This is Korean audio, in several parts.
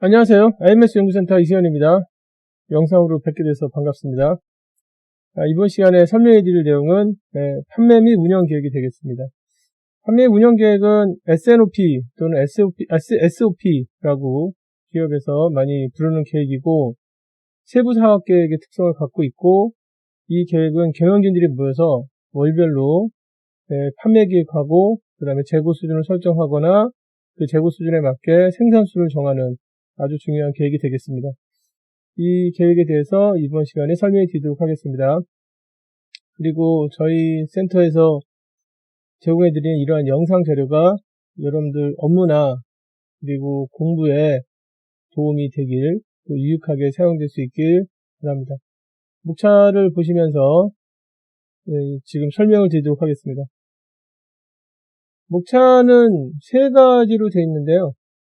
안녕하세요. IMS 연구센터 이수연입니다. 영상으로 뵙게 돼서 반갑습니다. 이번 시간에 설명해 드릴 내용은 판매 및 운영 계획이 되겠습니다. 판매 운영 계획은 SNOP 또는 SOP라고 기업에서 많이 부르는 계획이고, 세부 사업 계획의 특성을 갖고 있고, 이 계획은 경영진들이 모여서 월별로 판매 계획하고, 그 다음에 재고 수준을 설정하거나 그 재고 수준에 맞게 생산수를 정하는 아주 중요한 계획이 되겠습니다. 이 계획에 대해서 이번 시간에 설명해 드리도록 하겠습니다. 그리고 저희 센터에서 제공해 드리는 이러한 영상 자료가 여러분들 업무나 그리고 공부에 도움이 되길, 또 유익하게 사용될 수 있길 바랍니다. 목차를 보시면서 지금 설명을 드리도록 하겠습니다. 목차는 세 가지로 되어 있는데요.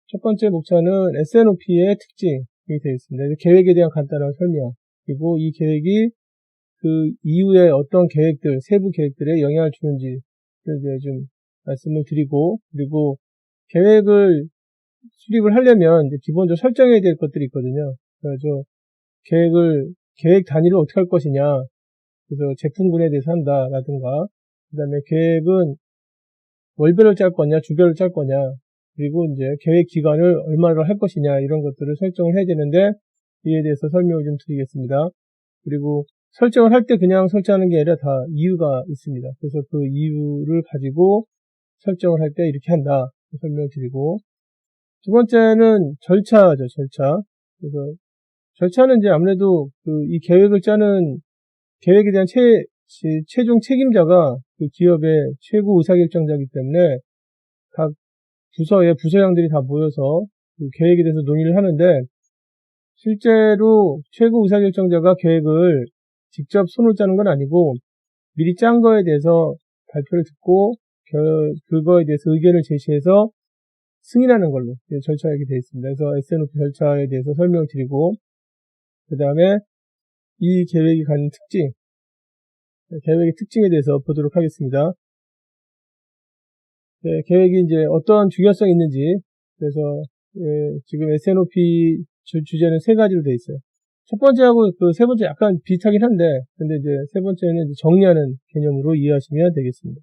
첫 번째 목차는 SNOP의 특징이 되어 있습니다. 계획에 대한 간단한 설명, 그리고 이 계획이 그 이후에 어떤 계획들, 세부 계획들에 영향을 주는지를 이제 좀 말씀을 드리고, 그리고 계획을 수립을 하려면 이제 기본적으로 설정해야 될 것들이 있거든요. 그래서 계획 단위를 어떻게 할 것이냐, 그래서 제품군에 대해서 한다라든가, 그 다음에 계획은 월별로 짤 거냐, 주별로 짤 거냐, 그리고 이제 계획 기간을 얼마로 할 것이냐, 이런 것들을 설정을 해야 되는데, 이에 대해서 설명을 좀 드리겠습니다. 그리고 설정을 할 때 그냥 설정하는 게 아니라 다 이유가 있습니다. 그래서 그 이유를 가지고 설정을 할 때 이렇게 한다, 설명을 드리고, 두 번째는 절차죠, 절차. 그래서 절차는 이제 아무래도 이 계획을 짜는 계획에 대한 최종 책임자가 그 기업의 최고 의사결정자이기 때문에 각 부서의 부서장들이 다 모여서 그 계획에 대해서 논의를 하는데, 실제로 최고 의사결정자가 계획을 직접 손을 짜는 건 아니고 미리 짠 거에 대해서 발표를 듣고 그거에 대해서 의견을 제시해서 승인하는 걸로 절차가 되어 있습니다. 그래서 SNOP 절차에 대해서 설명을 드리고, 그 다음에 이 계획이 갖는 특징, 계획의 특징에 대해서 보도록 하겠습니다. 계획이 이제 어떠한 중요성이 있는지, 그래서 지금 SNOP 주제는 세 가지로 되어 있어요. 첫 번째하고 그 세 번째 약간 비슷하긴 한데, 근데 이제 세 번째는 이제 정리하는 개념으로 이해하시면 되겠습니다.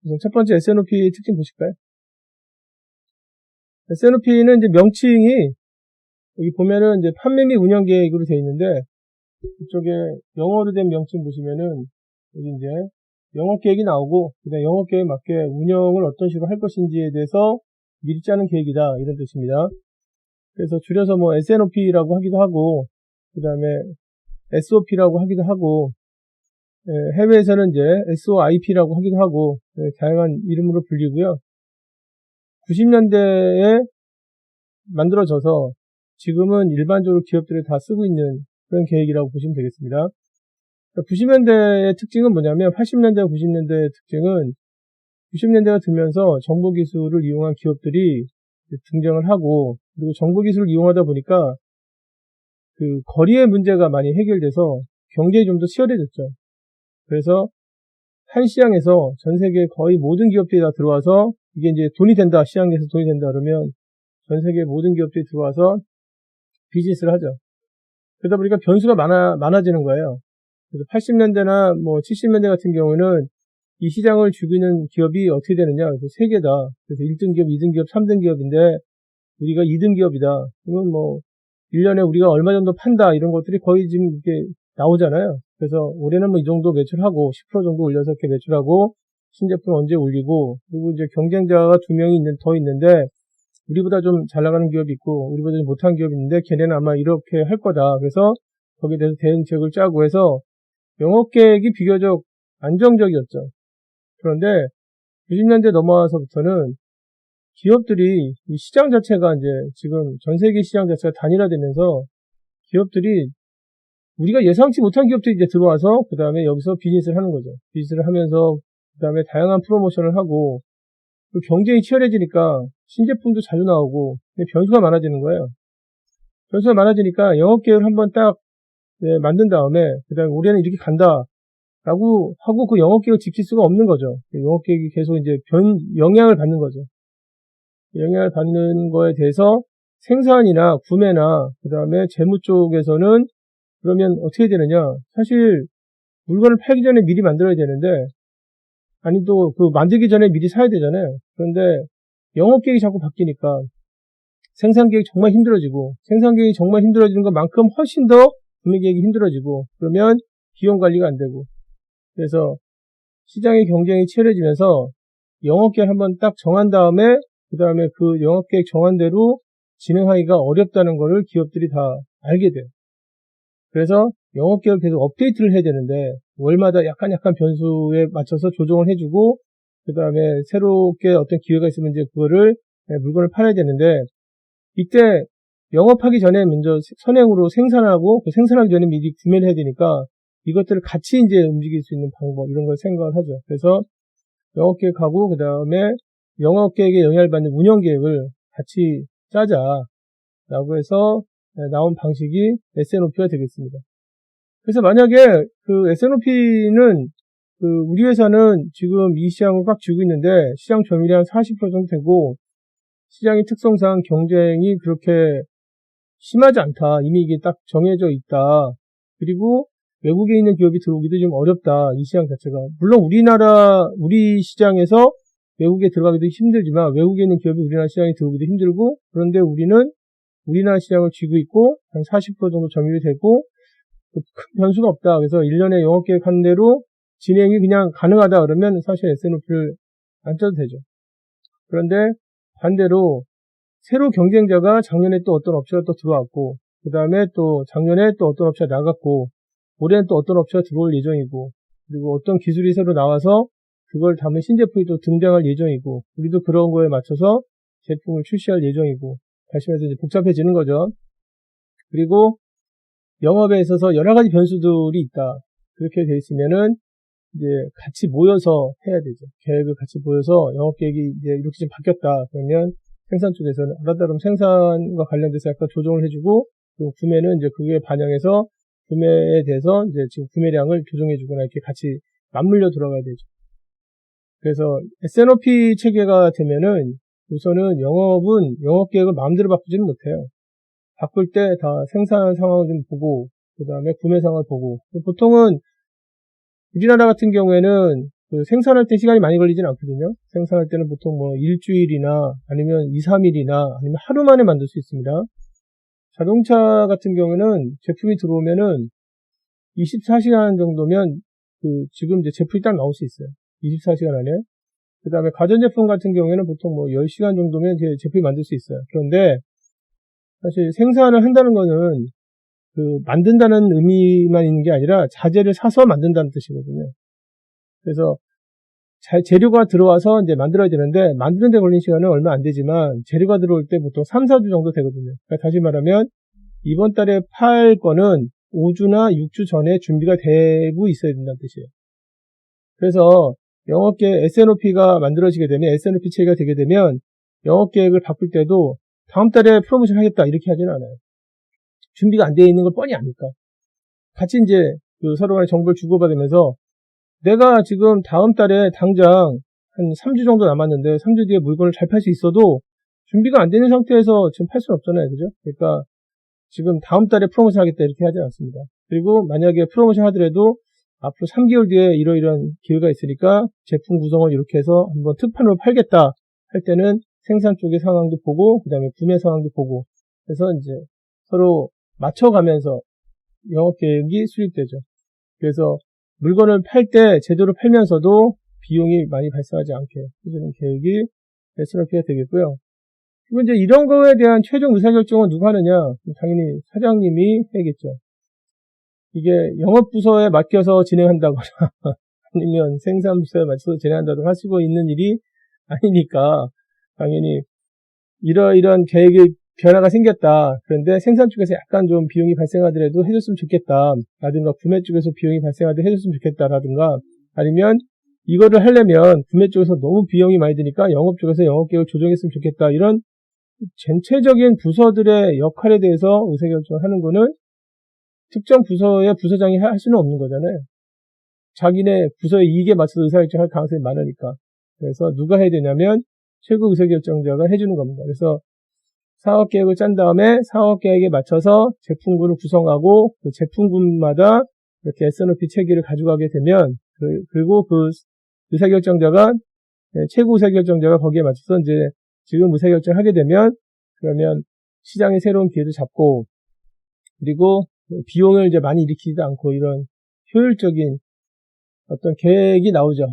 그래서 첫 번째 SNOP 특징 보실까요? SNOP는 이제 명칭이 여기 보면은 이제 판매 및 운영 계획으로 되어 있는데, 이쪽에 영어로 된 명칭 보시면은 여기 이제 영업 계획이 나오고, 그다음에 영업 계획에 맞게 운영을 어떤 식으로 할 것인지에 대해서 미리 짜는 계획이다, 이런 뜻입니다. 그래서 줄여서 뭐 SNOP라고 하기도 하고, 그 다음에 SOP라고 하기도 하고, 해외에서는 이제 SOIP라고 하기도 하고, 다양한 이름으로 불리고요. 90년대에 만들어져서 지금은 일반적으로 기업들이 다 쓰고 있는 그런 계획이라고 보시면 되겠습니다. 90년대의 특징은 뭐냐면, 80년대와 90년대의 특징은 90년대가 들면서 정보기술을 이용한 기업들이 등장을 하고, 그리고 정보기술을 이용하다 보니까 그 거리의 문제가 많이 해결돼서 경쟁이 좀 더 치열해졌죠. 그래서 한 시장에서 전 세계 거의 모든 기업들이 다 들어와서, 이게 이제 돈이 된다, 시장에서 돈이 된다 그러면 전 세계 모든 기업들이 들어와서 비즈니스를 하죠. 그러다 보니까 변수가 많아지는 거예요. 그래서 80년대나 뭐 70년대 같은 경우는 이 시장을 죽이는 기업이 어떻게 되느냐. 그래서 3개다. 그래서 1등 기업, 2등 기업, 3등 기업인데 우리가 2등 기업이다. 그러면 뭐 1년에 우리가 얼마 정도 판다, 이런 것들이 거의 지금 이렇게 나오잖아요. 그래서 올해는 뭐 이 정도 매출하고 10% 정도 올려서 이렇게 매출하고 신제품 언제 올리고, 그리고 이제 경쟁자가 2명이 더 있는데 우리보다 좀 잘 나가는 기업이 있고 우리보다 좀 못한 기업이 있는데 걔네는 아마 이렇게 할 거다. 그래서 거기에 대해서 대응책을 짜고 해서 영업계획이 비교적 안정적이었죠. 그런데 90년대 넘어와서부터는 기업들이 이 시장 자체가 이제 지금 전 세계 시장 자체가 단일화되면서 기업들이 우리가 예상치 못한 기업들이 이제 들어와서 그 다음에 여기서 비즈니스를 하는 거죠. 비즈니스를 하면서 그 다음에 다양한 프로모션을 하고, 경쟁이 치열해지니까 신제품도 자주 나오고 변수가 많아지는 거예요. 변수가 많아지니까 영업계획을 한번 딱 만든 다음에 그 다음에 올해는 이렇게 간다 라고 하고 그 영업계획을 지킬 수가 없는 거죠. 영업계획이 계속 이제 영향을 받는 거죠. 영향을 받는 거에 대해서 생산이나 구매나 그 다음에 재무 쪽에서는 그러면 어떻게 되느냐. 사실 물건을 팔기 전에 미리 만들어야 되는데, 아니 또 그 만들기 전에 미리 사야 되잖아요. 그런데 영업 계획이 자꾸 바뀌니까 생산 계획이 정말 힘들어지고, 생산 계획이 정말 힘들어지는 것만큼 훨씬 더 구매 계획이 힘들어지고, 그러면 비용 관리가 안 되고, 그래서 시장의 경쟁이 치열해지면서 영업 계획 한번 딱 정한 다음에 그 다음에 그 영업 계획 정한 대로 진행하기가 어렵다는 것을 기업들이 다 알게 돼요. 그래서 영업 계획을 계속 업데이트를 해야 되는데 월마다 약간 변수에 맞춰서 조정을 해주고 그 다음에 새롭게 어떤 기회가 있으면 이제 그거를 물건을 팔아야 되는데 이때 영업하기 전에 먼저 선행으로 생산하고 그 생산하기 전에 미리 구매를 해야 되니까 이것들을 같이 이제 움직일 수 있는 방법 이런 걸 생각을 하죠. 그래서 영업 계획하고 그 다음에 영업 계획에 영향을 받는 운영 계획을 같이 짜자라고 해서 나온 방식이 S&OP가 되겠습니다. 그래서 만약에 그 S&OP는 그 우리 회사는 지금 이 시장을 꽉 쥐고 있는데 시장 점유율이 한 40% 정도 되고 시장의 특성상 경쟁이 그렇게 심하지 않다. 이미 이게 딱 정해져 있다. 그리고 외국에 있는 기업이 들어오기도 좀 어렵다. 이 시장 자체가. 물론 우리 시장에서 외국에 들어가기도 힘들지만 외국에 있는 기업이 우리나라 시장에 들어오기도 힘들고 그런데 우리는 우리나라 시장을 쥐고 있고 한 40% 정도 점유율이 되고 큰 변수가 없다. 그래서 1년에 영업계획 한 대로 진행이 그냥 가능하다 그러면 사실 S&OP를 안 짜도 되죠. 그런데 반대로 새로 경쟁자가 작년에 또 어떤 업체가 또 들어왔고 그 다음에 또 작년에 또 어떤 업체가 나갔고 올해는 또 어떤 업체가 들어올 예정이고 그리고 어떤 기술이 새로 나와서 그걸 담은 신제품이 또 등장할 예정이고 우리도 그런 거에 맞춰서 제품을 출시할 예정이고 다시 말해서 이제 복잡해지는 거죠. 그리고 영업에 있어서 여러 가지 변수들이 있다. 그렇게 돼 있으면은 이제 같이 모여서 해야 되죠. 계획을 같이 모여서 영업 계획이 이제 이렇게 좀 바뀌었다. 그러면 생산 쪽에서는 알았다 생산과 관련돼서 약간 조정을 해주고 또 구매는 이제 그게 반영해서 구매에 대해서 이제 지금 구매량을 조정해주거나 이렇게 같이 맞물려 들어가야 되죠. 그래서 S&OP 체계가 되면은 우선은 영업 계획을 마음대로 바꾸지는 못해요. 바꿀 때 다 생산 상황을 좀 보고 그 다음에 구매 상황을 보고 보통은 우리나라 같은 경우에는 그 생산할 때 시간이 많이 걸리진 않거든요. 생산할 때는 보통 뭐 일주일이나 아니면 2, 3일이나 아니면 하루 만에 만들 수 있습니다. 자동차 같은 경우는 제품이 들어오면은 24시간 정도면 그 지금 이제 제품이 딱 나올 수 있어요. 24시간 안에. 그 다음에 가전제품 같은 경우에는 보통 뭐 10시간 정도면 이제 제품이 만들 수 있어요. 그런데 사실 생산을 한다는 거는 그 만든다는 의미만 있는 게 아니라 자재를 사서 만든다는 뜻이거든요. 그래서 재료가 들어와서 이제 만들어야 되는데 만드는 데 걸린 시간은 얼마 안 되지만 재료가 들어올 때 보통 3, 4주 정도 되거든요. 그러니까 다시 말하면 이번 달에 팔 거는 5주나 6주 전에 준비가 되고 있어야 된다는 뜻이에요. 그래서 영업계획 S&OP가 만들어지게 되면 S&OP 체계가 되게 되면 영업계획을 바꿀 때도 다음 달에 프로모션 하겠다 이렇게 하지는 않아요. 준비가 안 되어 있는 걸 뻔히 아니까. 같이 이제 그 서로 간에 정보를 주고받으면서 내가 지금 다음 달에 당장 한 3주 정도 남았는데 3주 뒤에 물건을 잘 팔 수 있어도 준비가 안 되는 상태에서 지금 팔 수는 없잖아요. 그죠? 그러니까 지금 다음 달에 프로모션 하겠다 이렇게 하지 않습니다. 그리고 만약에 프로모션 하더라도 앞으로 3개월 뒤에 이러이러한 기회가 있으니까 제품 구성을 이렇게 해서 한번 특판으로 팔겠다 할 때는 생산 쪽의 상황도 보고 그 다음에 구매 상황도 보고 해서 이제 서로 맞춰가면서 영업계획이 수립되죠. 그래서 물건을 팔 때 제대로 팔면서도 비용이 많이 발생하지 않게 해주는 계획이 S&OP가 되겠고요. 그리고 이제 이런 거에 대한 최종 의사결정은 누가 하느냐? 당연히 사장님이 해야겠죠. 이게 영업부서에 맡겨서 진행한다거나 아니면 생산부서에 맡겨서 진행한다거나 하시고 있는 일이 아니니까 당연히 이러이러한 계획의 변화가 생겼다. 그런데 생산 쪽에서 약간 좀 비용이 발생하더라도 해줬으면 좋겠다. 라든가 구매 쪽에서 비용이 발생하더라도 해줬으면 좋겠다. 라든가 아니면 이거를 하려면 구매 쪽에서 너무 비용이 많이 드니까 영업 쪽에서 영업계획을 조정했으면 좋겠다. 이런 전체적인 부서들의 역할에 대해서 의사결정을 하는 거는 특정 부서의 부서장이 할 수는 없는 거잖아요. 자기네 부서의 이익에 맞춰서 의사결정할 가능성이 많으니까. 그래서 누가 해야 되냐면 최고 의사결정자가 해주는 겁니다. 그래서 사업 계획을 짠 다음에 사업 계획에 맞춰서 제품군을 구성하고 그 제품군마다 이렇게 S&OP 체계를 가져가게 되면 그리고 그 의사결정자가 최고 의사결정자가 거기에 맞춰서 이제 지금 의사결정을 하게 되면 그러면 시장의 새로운 기회도 잡고 그리고 비용을 이제 많이 일으키지도 않고 이런 효율적인 어떤 계획이 나오죠.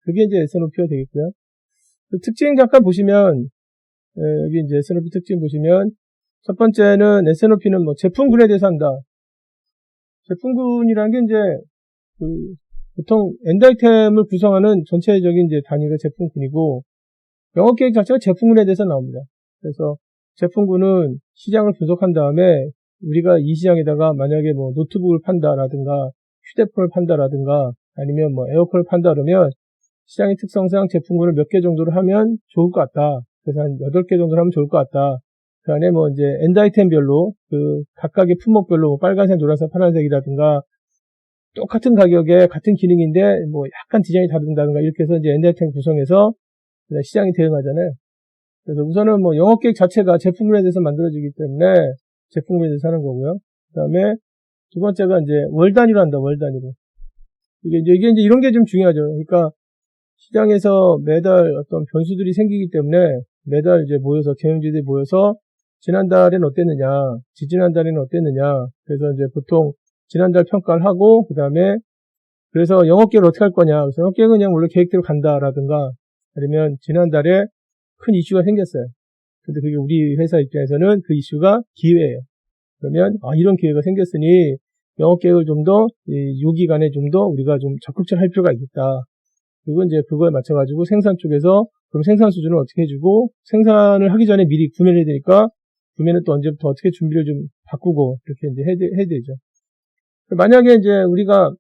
그게 이제 S&OP가 되겠고요. 특징 잠깐 보시면 여기 이제 S&OP 특징 보시면 첫 번째는 S&OP는 뭐 제품군에 대해서 한다. 제품군이라는 게 이제 보통 엔드 아이템을 구성하는 전체적인 이제 단위가 제품군이고 영업계획 자체가 제품군에 대해서 나옵니다. 그래서 제품군은 시장을 분석한 다음에 우리가 이 시장에다가 만약에 뭐 노트북을 판다라든가 휴대폰을 판다라든가 아니면 뭐 에어컨을 판다 그러면 시장의 특성상 제품군을 몇 개 정도로 하면 좋을 것 같다. 그래서 한 8개 정도로 하면 좋을 것 같다. 그 안에 뭐 이제 엔드 아이템별로 그 각각의 품목별로 뭐 빨간색, 노란색, 파란색이라든가 똑같은 가격에 같은 기능인데 뭐 약간 디자인이 다른다든가 이렇게 해서 이제 엔드 아이템 구성해서 시장이 대응하잖아요. 그래서 우선은 뭐 영업계획 자체가 제품군에 대해서 만들어지기 때문에 제품군에 대해서 하는 거고요. 그 다음에 두 번째가 이제 월 단위로 한다, 월 단위로. 이게 이제 이런 게 좀 중요하죠. 그러니까 시장에서 매달 어떤 변수들이 생기기 때문에 매달 이제 모여서, 경영진들이 모여서 지난달에는 어땠느냐, 지지난달에는 어땠느냐. 그래서 이제 보통 지난달 평가를 하고, 그 다음에 그래서 영업계획을 어떻게 할 거냐. 그래서 영업계획은 그냥 원래 계획대로 간다라든가 아니면 지난달에 큰 이슈가 생겼어요. 근데 그게 우리 회사 입장에서는 그 이슈가 기회예요. 그러면 이런 기회가 생겼으니 영업계획을 좀 더 요 기간에 좀 더 우리가 좀 적극적으로 할 필요가 있겠다. 그리고 이제 그거에 맞춰가지고 생산 쪽에서 그럼 생산 수준을 어떻게 해주고 생산을 하기 전에 미리 구매를 해야 되니까 구매는 또 언제부터 어떻게 준비를 좀 바꾸고 이렇게 이제 해야 되죠. 만약에 이제 우리가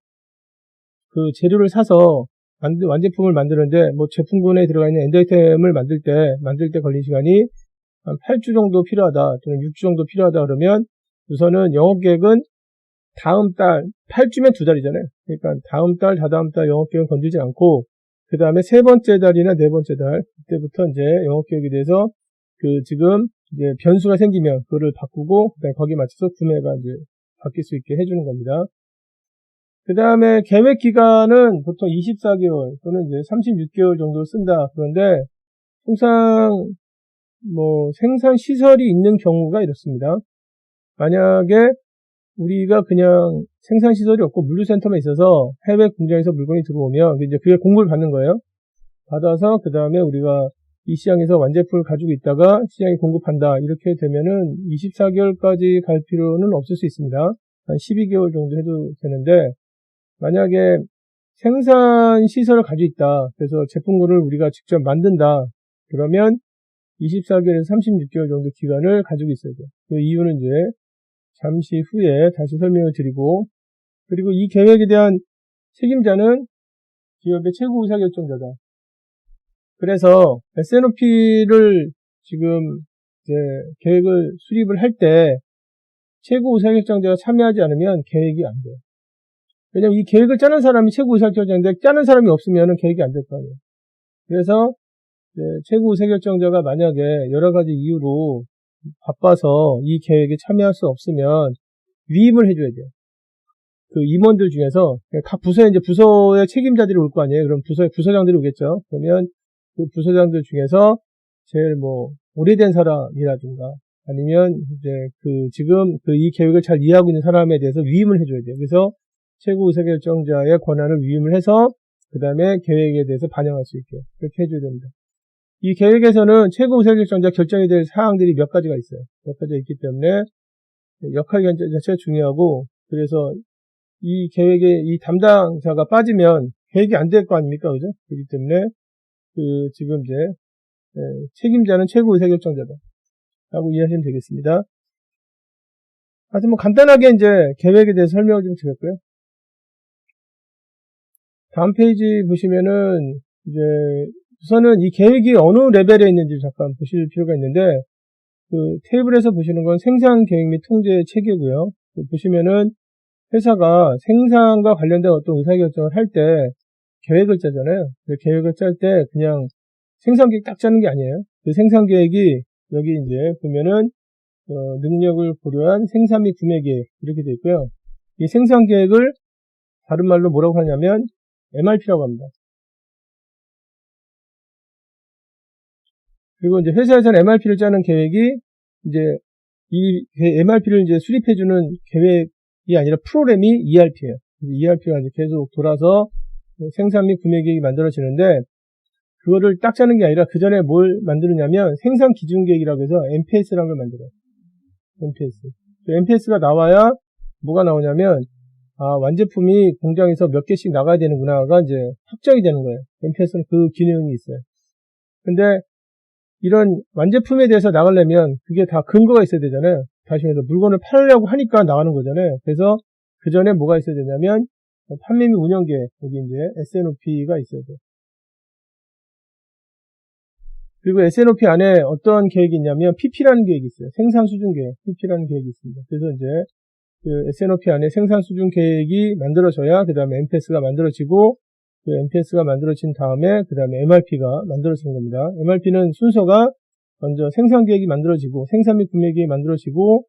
그 재료를 사서 완제품을 만드는데 뭐 제품군에 들어가 있는 엔드 아이템을 만들 때 걸린 시간이 한 8주 정도 필요하다 또는 6주 정도 필요하다 그러면 우선은 영업계획은 다음 달 8주면 2달이잖아요. 그러니까 다음 달, 다다음 달 영업계획은 건들지 않고 그 다음에 세 번째 달이나 네 번째 달 그때부터 이제 영업계획에 대해서 그 지금 이제 변수가 생기면 그거를 바꾸고 그다음에 거기에 맞춰서 구매가 이제 바뀔 수 있게 해주는 겁니다. 그 다음에 계획 기간은 보통 24개월 또는 이제 36개월 정도 쓴다. 그런데 통상 뭐 생산 시설이 있는 경우가 이렇습니다. 만약에 우리가 그냥 생산 시설이 없고 물류센터만 있어서 해외 공장에서 물건이 들어오면 이제 그게 공급을 받는 거예요. 받아서 그 다음에 우리가 이 시장에서 완제품을 가지고 있다가 시장에 공급한다. 이렇게 되면은 24개월까지 갈 필요는 없을 수 있습니다. 한 12개월 정도 해도 되는데 만약에 생산 시설을 가지고 있다. 그래서 제품군을 우리가 직접 만든다. 그러면 24개월에서 36개월 정도 기간을 가지고 있어야 돼요. 그 이유는 이제 잠시 후에 다시 설명을 드리고 그리고 이 계획에 대한 책임자는 기업의 최고 의사결정자다. 그래서 S&OP를 지금 이제 계획을 수립을 할 때 최고 의사결정자가 참여하지 않으면 계획이 안 돼요. 왜냐면 이 계획을 짜는 사람이 최고 의사결정자인데 짜는 사람이 없으면 계획이 안 될 거 아니에요. 그래서 최고 의사결정자가 만약에 여러 가지 이유로 바빠서 이 계획에 참여할 수 없으면 위임을 해줘야 돼요. 그 임원들 중에서 각 부서에 이제 부서의 책임자들이 올 거 아니에요. 그럼 부서의 부서장들이 오겠죠. 그러면 그 부서장들 중에서 제일 뭐 오래된 사람이라든가 아니면 이제 지금 이 계획을 잘 이해하고 있는 사람에 대해서 위임을 해줘야 돼요. 그래서 최고 의사결정자의 권한을 위임을 해서 그 다음에 계획에 대해서 반영할 수 있게 그렇게 해줘야 됩니다. 이 계획에서는 최고 의사결정자 결정이 될 사항들이 몇 가지가 있어요. 몇 가지가 있기 때문에 역할 자체가 중요하고 그래서 이 계획에 이 담당자가 빠지면 계획이 안 될 거 아닙니까? 그죠? 그렇기 때문에 지금 이제 책임자는 최고 의사결정자다 라고 이해하시면 되겠습니다. 하여튼 뭐 간단하게 이제 계획에 대해서 설명을 좀 드렸고요. 다음 페이지 보시면은 이제 우선은 이 계획이 어느 레벨에 있는지 잠깐 보실 필요가 있는데 그 테이블에서 보시는 건 생산 계획 및 통제 체계고요. 보시면은 회사가 생산과 관련된 어떤 의사결정을 할 때 계획을 짜잖아요. 계획을 짤 때 그냥 생산 계획 딱 짜는 게 아니에요. 그 생산 계획이 여기 이제 보면은 능력을 고려한 생산 및 구매 계획 이렇게 되어 있고요. 이 생산 계획을 다른 말로 뭐라고 하냐면 MRP라고 합니다. 그리고 이제 회사에서는 MRP를 짜는 계획이 이제 이 MRP를 이제 수립해주는 계획이 아니라 프로그램이 ERP예요. ERP가 이제 계속 돌아서 생산 및 구매 계획이 만들어지는데 그거를 딱 짜는 게 아니라 그 전에 뭘 만드느냐면 생산 기준 계획이라고 해서 MPS라는 걸 만들어요. MPS가 나와야 뭐가 나오냐면 완제품이 공장에서 몇 개씩 나가야 되는구나가 이제 확정이 되는 거예요. MPS는 그 기능이 있어요. 근데 이런 완제품에 대해서 나가려면 그게 다 근거가 있어야 되잖아요. 다시 말해서 물건을 팔려고 하니까 나가는 거잖아요. 그래서 그 전에 뭐가 있어야 되냐면 판매 및 운영 계획, 여기 이제 S&OP가 있어야 돼요. 그리고 S&OP 안에 어떤 계획이 있냐면 PP라는 계획이 있어요. 생산 수준 계획, PP라는 계획이 있습니다. 그래서 이제 그 S&OP 안에 생산 수준 계획이 만들어져야 그 다음에 MPS가 만들어지고 그 MPS가 만들어진 다음에 그 다음에 MRP가 만들어지는 겁니다. MRP는 순서가 먼저 생산 계획이 만들어지고 생산 및 구매 계획이 만들어지고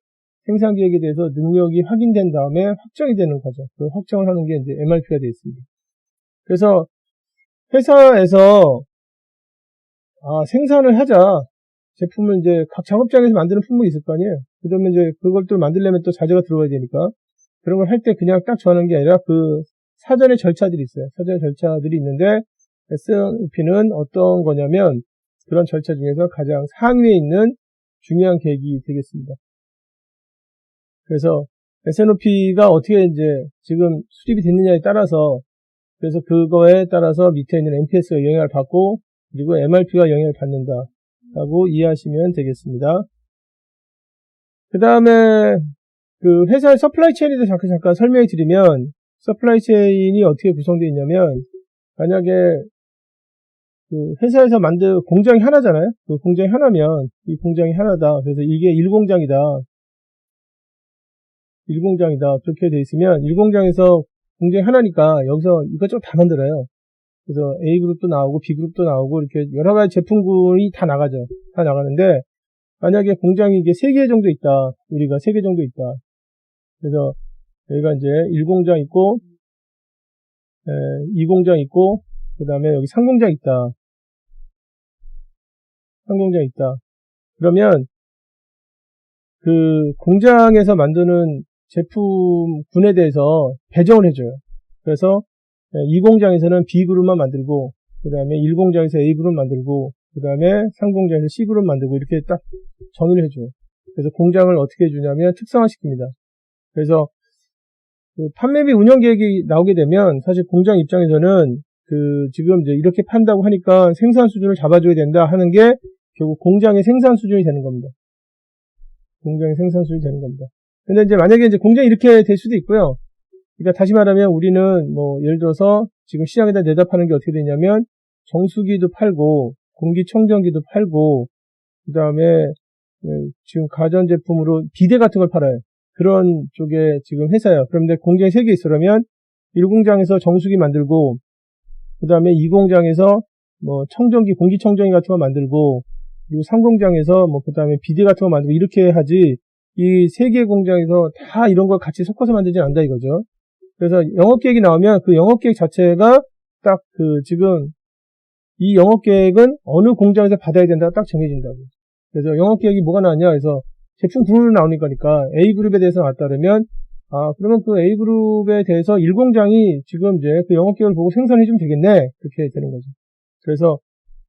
생산 계획에 대해서 능력이 확인된 다음에 확정이 되는 과정. 그 확정을 하는 게 이제 MRP가 되어 있습니다. 그래서 회사에서 생산을 하자. 제품을 이제 각 작업장에서 만드는 품목이 있을 거 아니에요. 그러면 이제 그걸 또 만들려면 또 자재가 들어가야 되니까. 그런 걸 할 때 그냥 딱 정하는 게 아니라 그 사전에 절차들이 있어요. 사전에 절차들이 있는데 S&OP는 어떤 거냐면 그런 절차 중에서 가장 상위에 있는 중요한 계획이 되겠습니다. 그래서 S&OP가 어떻게 이제 지금 수립이 됐느냐에 따라서 그래서 그거에 따라서 밑에 있는 MPS가 영향을 받고 그리고 MRP가 영향을 받는다라고 이해하시면 되겠습니다. 그 다음에 그 회사의 서플라이 체인에 대해서 잠깐 설명해 드리면 서플라이 체인이 어떻게 구성되어 있냐면 만약에 그 회사에서 만든 공장이 하나잖아요. 그 공장이 하나면 이 공장이 하나다. 그래서 이게 1공장이다. 1공장이다. 그렇게 되어 있으면 1공장에서 공장이 하나니까 여기서 이것저것 다 만들어요. 그래서 A그룹도 나오고 B그룹도 나오고 이렇게 여러 가지 제품군이 다 나가죠. 다 나가는데 만약에 공장이 이게 3개 정도 있다. 우리가 3개 정도 있다. 그래서 여기가 이제 1공장 있고 2공장 있고 그 다음에 여기 3공장 있다. 3공장 있다. 그러면 그 공장에서 만드는 제품군에 대해서 배정을 해줘요. 그래서 2공장에서는 B그룹만 만들고 그 다음에 1공장에서 A그룹 만들고 그 다음에 3공장에서 C그룹 만들고 이렇게 딱 정의를 해줘요. 그래서 공장을 어떻게 해주냐면 특성화시킵니다. 그래서 그 판매 및 운영 계획이 나오게 되면 사실 공장 입장에서는 그 지금 이제 이렇게 판다고 하니까 생산 수준을 잡아줘야 된다 하는 게 결국 공장의 생산 수준이 되는 겁니다. 공장의 생산 수준이 되는 겁니다. 근데 이제 만약에 이제 공장이 이렇게 될 수도 있고요. 그러니까 다시 말하면 우리는 뭐 예를 들어서 지금 시장에다 내다 파는 게 어떻게 되냐면 정수기도 팔고 공기청정기도 팔고 그 다음에 지금 가전제품으로 비데 같은 걸 팔아요. 그런 쪽에 지금 회사예요. 그런데 공장이 3개 있으려면 1공장에서 정수기 만들고 그 다음에 2공장에서 뭐 청정기, 공기청정기 같은 거 만들고 그리고 3공장에서 뭐 그 다음에 비데 같은 거 만들고 이렇게 하지 이 3개 공장에서 다 이런 걸 같이 섞어서 만들지 않는다 이거죠. 그래서 영업계획이 나오면 그 영업계획 자체가 딱 그 지금 이 영업계획은 어느 공장에서 받아야 된다 딱 정해진다고. 그래서 영업계획이 뭐가 나왔냐 그래서 제품 그룹으로 나오니까 A그룹에 대해서 나왔다 그러면 그러면 그 A그룹에 대해서 1공장이 지금 이제 그 영업계획을 보고 생산해주면 되겠네 그렇게 되는 거죠. 그래서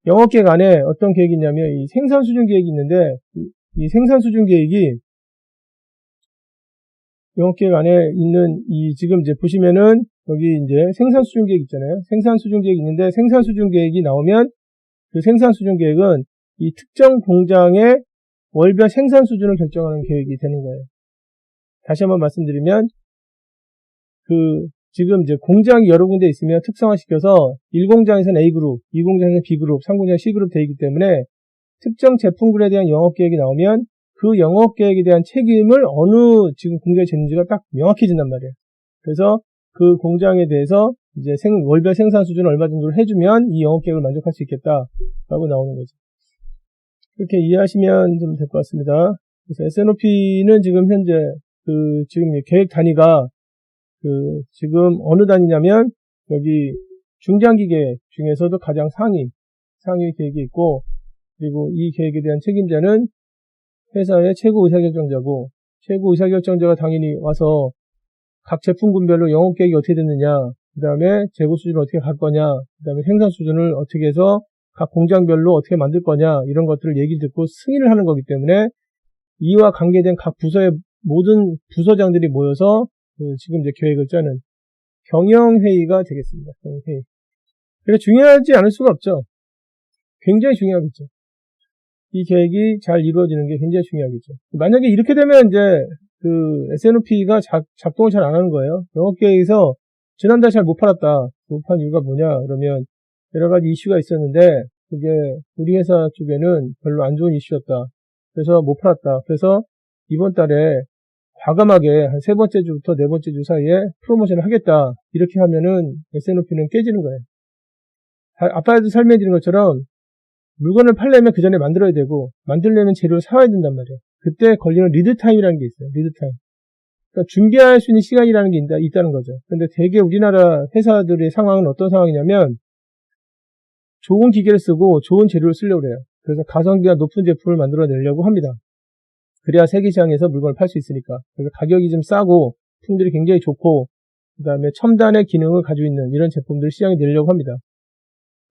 영업계획 안에 어떤 계획이 있냐면 이 생산수준 계획이 있는데 이 생산수준 계획이 영업계획 안에 있는 이 지금 이제 보시면은 여기 이제 생산수준 계획 있잖아요. 생산수준 계획이 있는데 생산수준 계획이 나오면 그 생산수준 계획은 이 특정 공장의 월별 생산수준을 결정하는 계획이 되는 거예요. 다시 한번 말씀드리면 그 지금 이제 공장이 여러 군데 있으면 특성화시켜서 1공장에서는 A그룹, 2공장에서는 B그룹, 3공장에서는 C그룹 되어 있기 때문에 특정 제품군에 대한 영업계획이 나오면 그 영업계획에 대한 책임을 어느 지금 공장에 졌는지가 딱 명확해진단 말이에요. 그래서 그 공장에 대해서 이제 월별 생산 수준을 얼마 정도를 해주면 이 영업계획을 만족할 수 있겠다라고 나오는 거죠. 그렇게 이해하시면 좀 될 것 같습니다. 그래서 S&OP는 지금 현재 지금 계획 단위가 지금 어느 단위냐면 여기 중장기 계획 중에서도 가장 상위 계획이 있고, 그리고 이 계획에 대한 책임자는 회사의 최고 의사결정자고, 최고 의사결정자가 당연히 와서 각 제품군별로 영업 계획이 어떻게 됐느냐, 그 다음에 재고 수준을 어떻게 갈 거냐, 그 다음에 생산 수준을 어떻게 해서 각 공장별로 어떻게 만들 거냐, 이런 것들을 얘기를 듣고 승인을 하는 거기 때문에 이와 관계된 각 부서의 모든 부서장들이 모여서 지금 이제 계획을 짜는 경영회의가 되겠습니다. 경영회의. 그러니까 중요하지 않을 수가 없죠. 굉장히 중요하겠죠. 이 계획이 잘 이루어지는 게 굉장히 중요하겠죠. 만약에 이렇게 되면 이제 S&OP가 작동을 잘 안 하는 거예요. 영업계획에서 지난달 잘 못 팔았다. 못 판 이유가 뭐냐? 그러면 여러 가지 이슈가 있었는데 그게 우리 회사 쪽에는 별로 안 좋은 이슈였다. 그래서 못 팔았다. 그래서 이번 달에 과감하게 한 세 번째 주부터 네 번째 주 사이에 프로모션을 하겠다. 이렇게 하면은 S&OP는 깨지는 거예요. 아빠도 설명해 드린 것처럼 물건을 팔려면 그 전에 만들어야 되고, 만들려면 재료를 사와야 된단 말이에요. 그때 걸리는 리드타임이라는 게 있어요. 리드타임. 그러니까 준비할 수 있는 시간이라는 게 있다는 거죠. 근데 대개 우리나라 회사들의 상황은 어떤 상황이냐면, 좋은 기계를 쓰고 좋은 재료를 쓰려고 해요. 그래서 가성비가 높은 제품을 만들어내려고 합니다. 그래야 세계 시장에서 물건을 팔 수 있으니까. 그래서 가격이 좀 싸고, 품질이 굉장히 좋고, 그 다음에 첨단의 기능을 가지고 있는 이런 제품들을 시장에 내려고 합니다.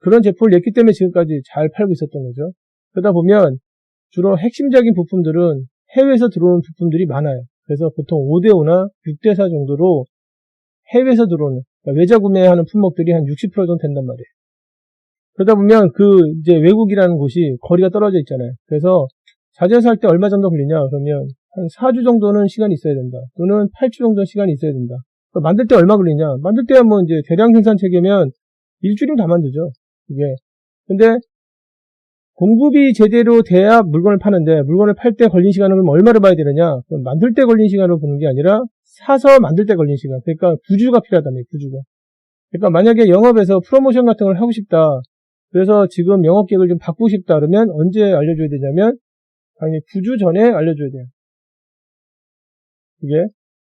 그런 제품을 냈기 때문에 지금까지 잘 팔고 있었던 거죠. 그러다 보면 주로 핵심적인 부품들은 해외에서 들어오는 부품들이 많아요. 그래서 보통 5대5나 6대4 정도로 해외에서 들어오는, 그러니까 외자 구매하는 품목들이 한 60% 정도 된단 말이에요. 그러다 보면 이제 외국이라는 곳이 거리가 떨어져 있잖아요. 그래서 자재에서 할 때 얼마 정도 걸리냐? 그러면 한 4주 정도는 시간이 있어야 된다. 또는 8주 정도 시간이 있어야 된다. 만들 때 얼마 걸리냐? 만들 때야 뭐 이제 대량 생산 체계면 일주일이면 다 만들죠. 이게. 근데 공급이 제대로 돼야 물건을 파는데, 물건을 팔 때 걸린 시간은 그럼 얼마를 봐야 되느냐? 그럼 만들 때 걸린 시간을 보는 게 아니라 사서 만들 때 걸린 시간. 그러니까 구주가 필요하다며, 구주가. 그러니까 만약에 영업에서 프로모션 같은 걸 하고 싶다. 그래서 지금 영업 계획을 좀 바꾸고 싶다. 그러면 언제 알려줘야 되냐면 당연히 9주 전에 알려줘야 돼요. 이게.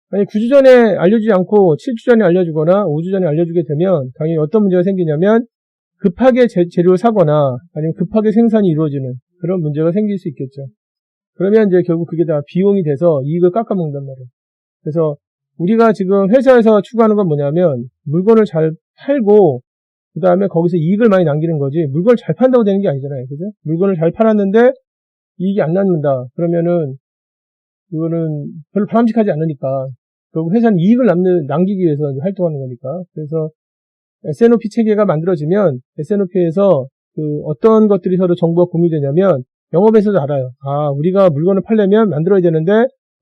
만약 9주 전에 알려주지 않고 7주 전에 알려주거나 5주 전에 알려주게 되면 당연히 어떤 문제가 생기냐면 급하게 재료를 사거나 아니면 급하게 생산이 이루어지는 그런 문제가 생길 수 있겠죠. 그러면 이제 결국 그게 다 비용이 돼서 이익을 깎아먹는단 말이에요. 그래서 우리가 지금 회사에서 추구하는 건 뭐냐면 물건을 잘 팔고 그 다음에 거기서 이익을 많이 남기는 거지 물건을 잘 판다고 되는 게 아니잖아요. 그죠? 물건을 잘 팔았는데 이익이 안 남는다. 그러면은 이거는 별로 바람직하지 않으니까 결국 회사는 이익을 남기기 위해서 활동하는 거니까. 그래서 S&OP 체계가 만들어지면 S&OP에서 어떤 것들이 서로 정보가 공유되냐면 영업에서도 알아요. 아, 우리가 물건을 팔려면 만들어야 되는데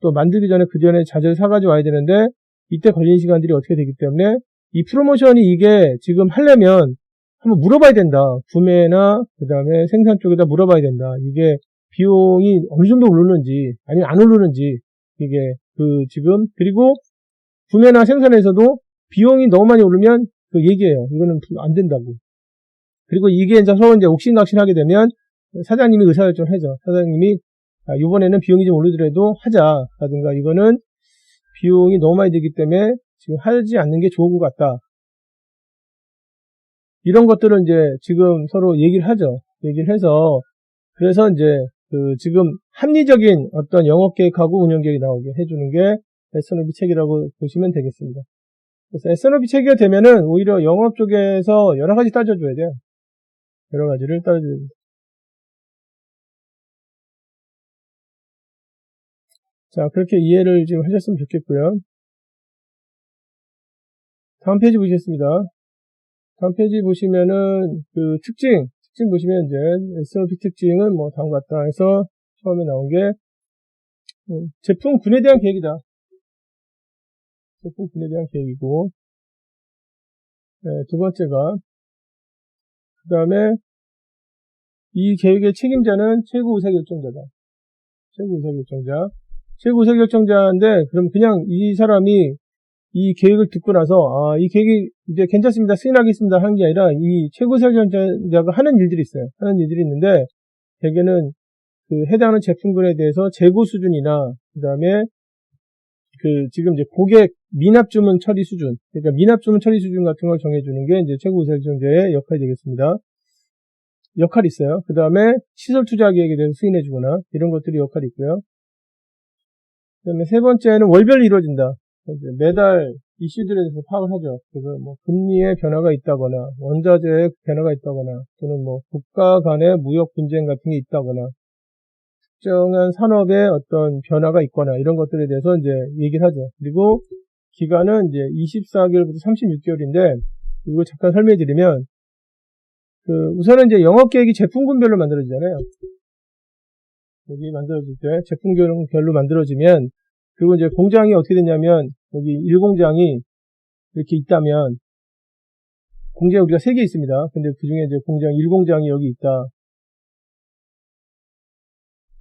또 만들기 전에 그 전에 자재를 사가지고 와야 되는데 이때 걸리는 시간들이 어떻게 되기 때문에 이 프로모션이 이게 지금 하려면 한번 물어봐야 된다. 구매나 그 다음에 생산 쪽에다 물어봐야 된다. 이게 비용이 어느 정도 오르는지 아니면 안 오르는지 이게 지금 그리고 구매나 생산에서도 비용이 너무 많이 오르면 얘기해요. 이거는 안 된다고. 그리고 이게 이제 서로 이제 옥신각신하게 되면 사장님이 의사결정을 하죠. 사장님이 이번에는 비용이 좀 오르더라도 하자라든가 이거는 비용이 너무 많이 들기 때문에 지금 하지 않는 게 좋은 것 같다. 이런 것들을 이제 지금 서로 얘기를 하죠. 얘기를 해서 그래서 이제 지금 합리적인 어떤 영업계획하고 운영계획이 나오게 해주는 게 S&OP 체계라고 보시면 되겠습니다. 그래서 S&OP 체계가 되면은 오히려 영업 쪽에서 여러 가지 따져줘야 돼요. 여러 가지를 따져줘야 됩니다. 자, 그렇게 이해를 지금 하셨으면 좋겠고요. 다음 페이지 보시겠습니다. 다음 페이지 보시면은 특징 보시면 이제 S&OP 특징은 뭐 다음과 같다 해서 처음에 나온 게 제품군에 대한 계획이다. 제품군에 대한 계획이고 네, 두 번째가 그 다음에 이 계획의 책임자는 최고 의사결정자다. 최고 의사결정자. 최고 의사결정자인데 그럼 그냥 이 사람이 이 계획을 듣고 나서 이 계획이 이제 괜찮습니다. 승인하겠습니다 하는 게 아니라 이 최고 의사결정자가 하는 일들이 있어요. 하는 일들이 있는데 대개는 그 해당하는 제품군에 대해서 재고 수준이나 그 다음에 그 지금 이제 고객 미납 주문 처리 수준, 그러니까 미납 주문 처리 수준 같은 걸 정해주는 게 이제 최고 의사결정자의 역할이 되겠습니다. 역할이 있어요. 그 다음에 시설 투자 계획에 대해서 승인해주거나 이런 것들이 역할이 있고요. 그 다음에 세 번째는 월별로 이루어진다. 매달 이슈들에 대해서 파악을 하죠. 그래서 뭐 금리의 변화가 있다거나 원자재의 변화가 있다거나 또는 뭐 국가 간의 무역 분쟁 같은 게 있다거나 특정한 산업의 어떤 변화가 있거나 이런 것들에 대해서 이제 얘기를 하죠. 그리고 기간은 이제 24개월부터 36개월인데 이거 잠깐 설명해 드리면 우선은 이제 영업계획이 제품군별로 만들어지잖아요. 여기 만들어질 때 제품별로 만들어지면 그리고 이제 공장이 어떻게 되냐면 여기 1공장이 이렇게 있다면 공장이 우리가 3개 있습니다. 근데 그 중에 이제 공장 1공장이 여기 있다.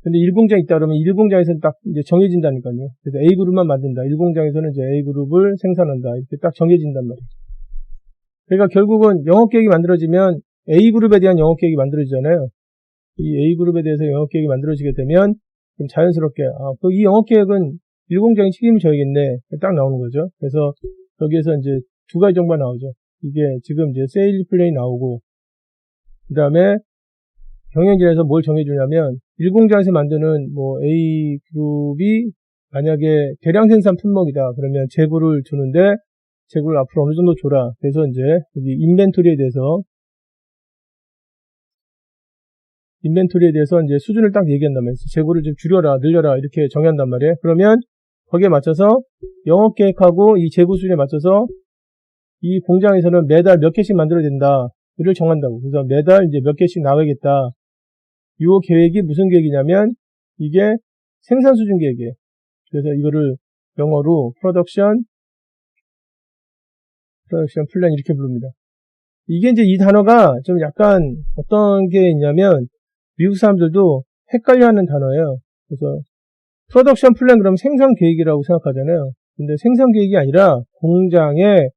근데 1공장 있다 그러면 1공장에서는 딱 이제 정해진다니까요. 그래서 A그룹만 만든다. 1공장에서는 이제 A그룹을 생산한다. 이렇게 딱 정해진단 말이에요. 그러니까 결국은 영업계획이 만들어지면 A그룹에 대한 영업계획이 만들어지잖아요. 이 A그룹에 대해서 영업계획이 만들어지게 되면 좀 자연스럽게 이 영업계획은 1공장이 책임을 져야겠네. 딱 나오는 거죠. 그래서 여기에서 이제 두 가지 정보가 나오죠. 이게 지금 이제 세일 플랜이 나오고 그 다음에 경영진에서 뭘 정해주냐면 1공장에서 만드는 뭐 A그룹이 만약에 대량 생산 품목이다 그러면 재고를 주는데 재고를 앞으로 어느 정도 줘라. 그래서 이제 여기 인벤토리에 대해서 이제 수준을 딱 얘기한단 말이에요. 재고를 좀 줄여라, 늘려라 이렇게 정한단 말이에요. 그러면 거기에 맞춰서 영업계획하고 이 재고 수준에 맞춰서 이 공장에서는 매달 몇 개씩 만들어야 된다. 이를 정한다고. 그래서 매달 이제 몇 개씩 나가겠다. 이 계획이 무슨 계획이냐면 이게 생산 수준 계획이에요. 그래서 이거를 영어로 프로덕션 플랜 이렇게 부릅니다. 이게 이제 이 단어가 좀 약간 어떤 게 있냐면 미국 사람들도 헷갈려하는 단어예요. 그래서 프로덕션 플랜 그러면 생산 계획이라고 생각하잖아요. 근데 생산 계획이 아니라 공장의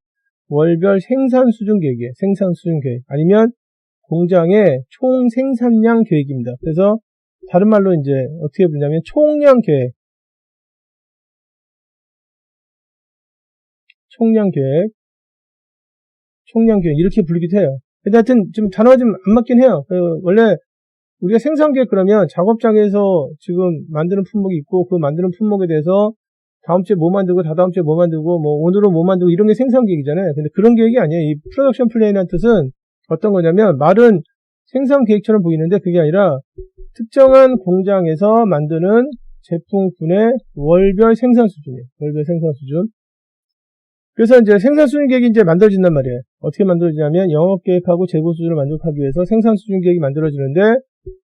월별 생산 수준 계획이에요. 생산 수준 계획. 아니면 공장의 총 생산량 계획입니다. 그래서 다른 말로 이제 어떻게 부르냐면 총량 계획. 총량 계획 이렇게 부르기도 해요. 근데 하여튼 좀 단어가 좀 안 맞긴 해요. 원래 우리가 생산 계획 그러면 작업장에서 지금 만드는 품목이 있고 그 만드는 품목에 대해서 다음 주에 뭐 만들고 다다음 주에 뭐 만들고 뭐 오늘은 뭐 만들고 이런 게 생산 계획이잖아요. 근데 그런 계획이 아니에요. 이 프로덕션 플랜이라는 뜻은 어떤 거냐면 말은 생산 계획처럼 보이는데 그게 아니라 특정한 공장에서 만드는 제품군의 월별 생산 수준이에요. 월별 생산 수준. 그래서 이제 생산 수준 계획이 이제 만들어진단 말이에요. 어떻게 만들어지냐면 영업 계획하고 재고 수준을 만족하기 위해서 생산 수준 계획이 만들어지는데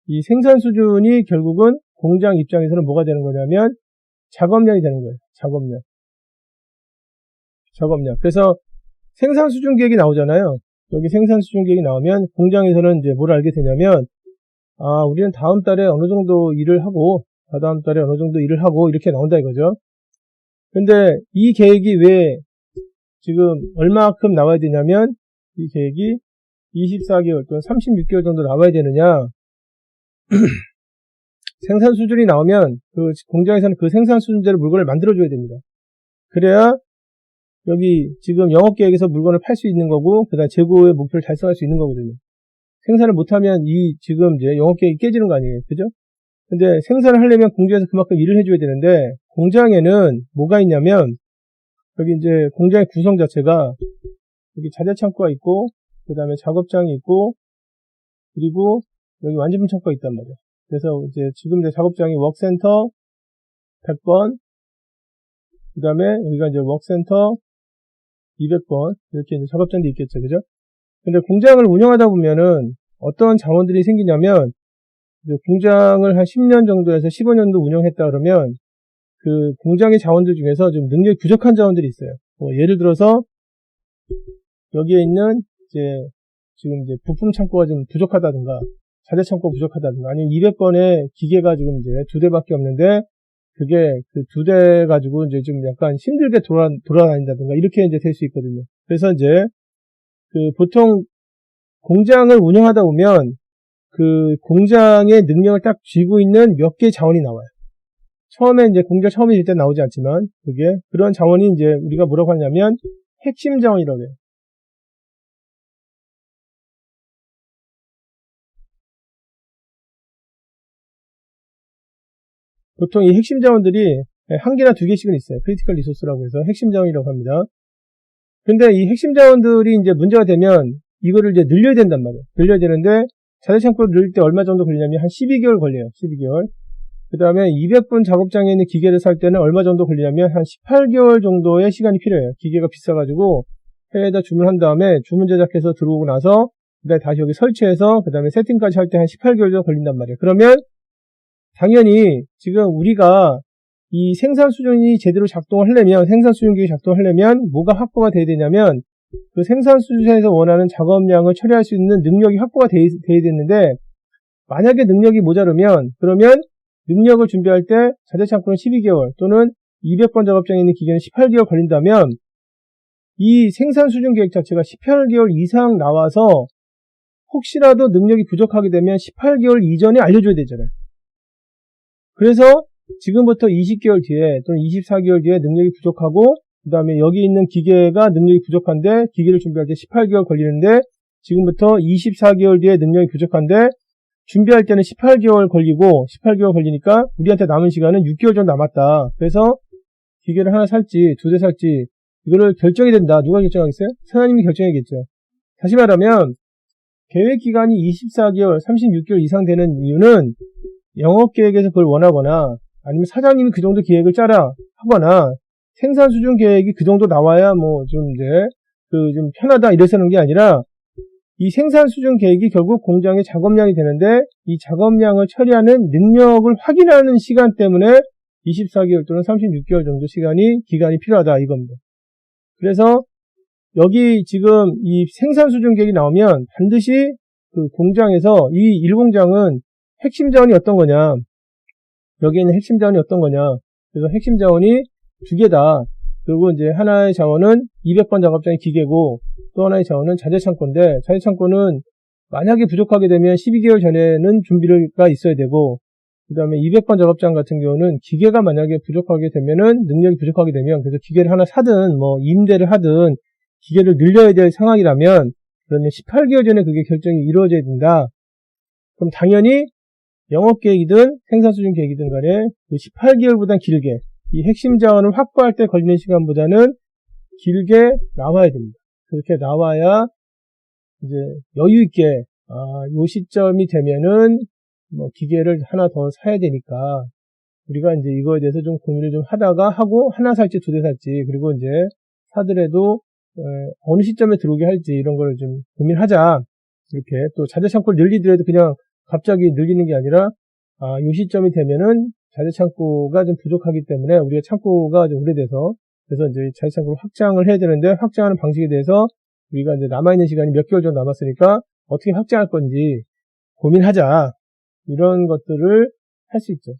이 생산 수준이 결국은 공장 입장에서는 뭐가 되는 거냐면 작업량이 되는 거예요. 작업량. 그래서 생산 수준 계획이 나오잖아요. 여기 생산 수준 계획이 나오면 공장에서는 이제 뭘 알게 되냐면 우리는 다음 달에 어느 정도 일을 하고 다다음 달에 어느 정도 일을 하고 이렇게 나온다 이거죠. 근데 이 계획이 왜 지금 얼마큼 나와야 되냐면 이 계획이 24개월 또는 36개월 정도 나와야 되느냐. 생산 수준이 나오면 그 공장에서는 그 생산 수준대로 물건을 만들어줘야 됩니다. 그래야 여기 지금 영업계획에서 물건을 팔 수 있는 거고 그 다음 재고의 목표를 달성할 수 있는 거거든요. 생산을 못하면 이 지금 이제 영업계획이 깨지는 거 아니에요. 그죠? 근데 생산을 하려면 공장에서 그만큼 일을 해줘야 되는데 공장에는 뭐가 있냐면 여기 이제 공장의 구성 자체가 여기 자재창고가 있고 그 다음에 작업장이 있고 그리고 여기 완제품 창고가 있단 말이에요. 그래서 이제 지금 내 작업장이 워크센터 100번 그 다음에 여기가 이제 워크센터 200번 이렇게 이제 작업장도 있겠죠. 그죠? 근데 공장을 운영하다 보면은 어떤 자원들이 생기냐면 이제 공장을 한 10년 정도에서 15년도 운영했다 그러면 그 공장의 자원들 중에서 좀 능력이 부족한 자원들이 있어요. 예를 들어서 여기에 있는 이제 지금 이제 부품 창고가 좀 부족하다든가 자재 창고가 부족하다든가 아니면 200번의 기계가 지금 이제 2대밖에 없는데 그게 그 2대 가지고 이제 좀 약간 힘들게 돌아다닌다든가 이렇게 이제 될 수 있거든요. 그래서 이제 그 보통 공장을 운영하다 보면 그 공장의 능력을 딱 쥐고 있는 몇 개의 자원이 나와요. 처음에 이제 공장 처음에 일단 나오지 않지만 그게 그런 자원이 이제 우리가 뭐라고 하냐면 핵심 자원이라고 해요. 보통 이 핵심 자원들이 한 개나 두 개씩은 있어요. 크리티컬 리소스라고 해서 핵심 자원이라고 합니다. 근데 이 핵심 자원들이 이제 문제가 되면 이거를 이제 늘려야 된단 말이에요. 늘려야 되는데 자재창고를 늘릴 때 얼마 정도 걸리냐면 한 12개월 걸려요. 12개월. 그 다음에 200분 작업장에 있는 기계를 살 때는 얼마 정도 걸리냐면 한 18개월 정도의 시간이 필요해요. 기계가 비싸가지고 해외에다 주문한 다음에 주문 제작해서 들어오고 나서 그다음에 다시 여기 설치해서 그 다음에 세팅까지 할 때 한 18개월 정도 걸린단 말이에요. 그러면 당연히 지금 우리가 이 생산 수준이 제대로 작동을 하려면 생산 수준기가 작동하려면 뭐가 확보가 돼야 되냐면 그 생산 수준에서 원하는 작업량을 처리할 수 있는 능력이 확보가 돼야 되는데 만약에 능력이 모자르면 그러면 능력을 준비할 때 자재창고는 12개월 또는 200번 작업장에 있는 기계는 18개월 걸린다면 이 생산 수준 계획 자체가 18개월 이상 나와서 혹시라도 능력이 부족하게 되면 18개월 이전에 알려줘야 되잖아요. 그래서 지금부터 20개월 뒤에 또는 24개월 뒤에 능력이 부족하고 그 다음에 여기 있는 기계가 능력이 부족한데 기계를 준비할 때 18개월 걸리는데 지금부터 24개월 뒤에 능력이 부족한데 준비할 때는 18개월 걸리고 18개월 걸리니까 우리한테 남은 시간은 6개월 정도 남았다. 그래서 기계를 하나 살지 두 대 살지 이거를 결정해야 된다. 누가 결정하겠어요? 사장님이 결정해야겠죠. 다시 말하면 계획기간이 24개월, 36개월 이상 되는 이유는 영업계획에서 그걸 원하거나 아니면 사장님이 그 정도 계획을 짜라 하거나 생산 수준 계획이 그 정도 나와야 뭐 좀 이제 좀 편하다 이래서는 게 아니라 이 생산 수준 계획이 결국 공장의 작업량이 되는데 이 작업량을 처리하는 능력을 확인하는 시간 때문에 24개월 또는 36개월 정도 기간이 필요하다 이겁니다. 그래서 여기 지금 이 생산 수준 계획이 나오면 반드시 그 공장에서 이 1공장은 핵심 자원이 어떤 거냐 여기 있는 핵심 자원이 어떤 거냐 그래서 핵심 자원이 두 개다. 그리고 이제 하나의 자원은 200번 작업장의 기계고 또 하나의 자원은 자재창고인데 자재창고는 만약에 부족하게 되면 12개월 전에는 준비가 있어야 되고 그 다음에 200번 작업장 같은 경우는 기계가 만약에 부족하게 되면은 능력이 부족하게 되면 그래서 기계를 하나 사든 뭐 임대를 하든 기계를 늘려야 될 상황이라면 그러면 18개월 전에 그게 결정이 이루어져야 된다. 그럼 당연히 영업계획이든 생산수준 계획이든 간에 그 18개월보단 길게 이 핵심 자원을 확보할 때 걸리는 시간보다는 길게 나와야 됩니다. 그렇게 나와야 이제 여유 있게 요 시점이 되면은 뭐 기계를 하나 더 사야 되니까 우리가 이제 이거에 대해서 좀 고민을 좀 하다가 하고 하나 살지 두 대 살지 그리고 이제 사더라도 어느 시점에 들어오게 할지 이런 걸 좀 고민하자. 이렇게 또 자재창고를 늘리더라도 그냥 갑자기 늘리는 게 아니라 요 시점이 되면은 자재창고가 좀 부족하기 때문에 우리가 창고가 좀 오래돼서 그래서 이제 자재창고를 확장을 해야 되는데 확장하는 방식에 대해서 우리가 이제 남아있는 시간이 몇 개월 정도 남았으니까 어떻게 확장할 건지 고민하자. 이런 것들을 할 수 있죠.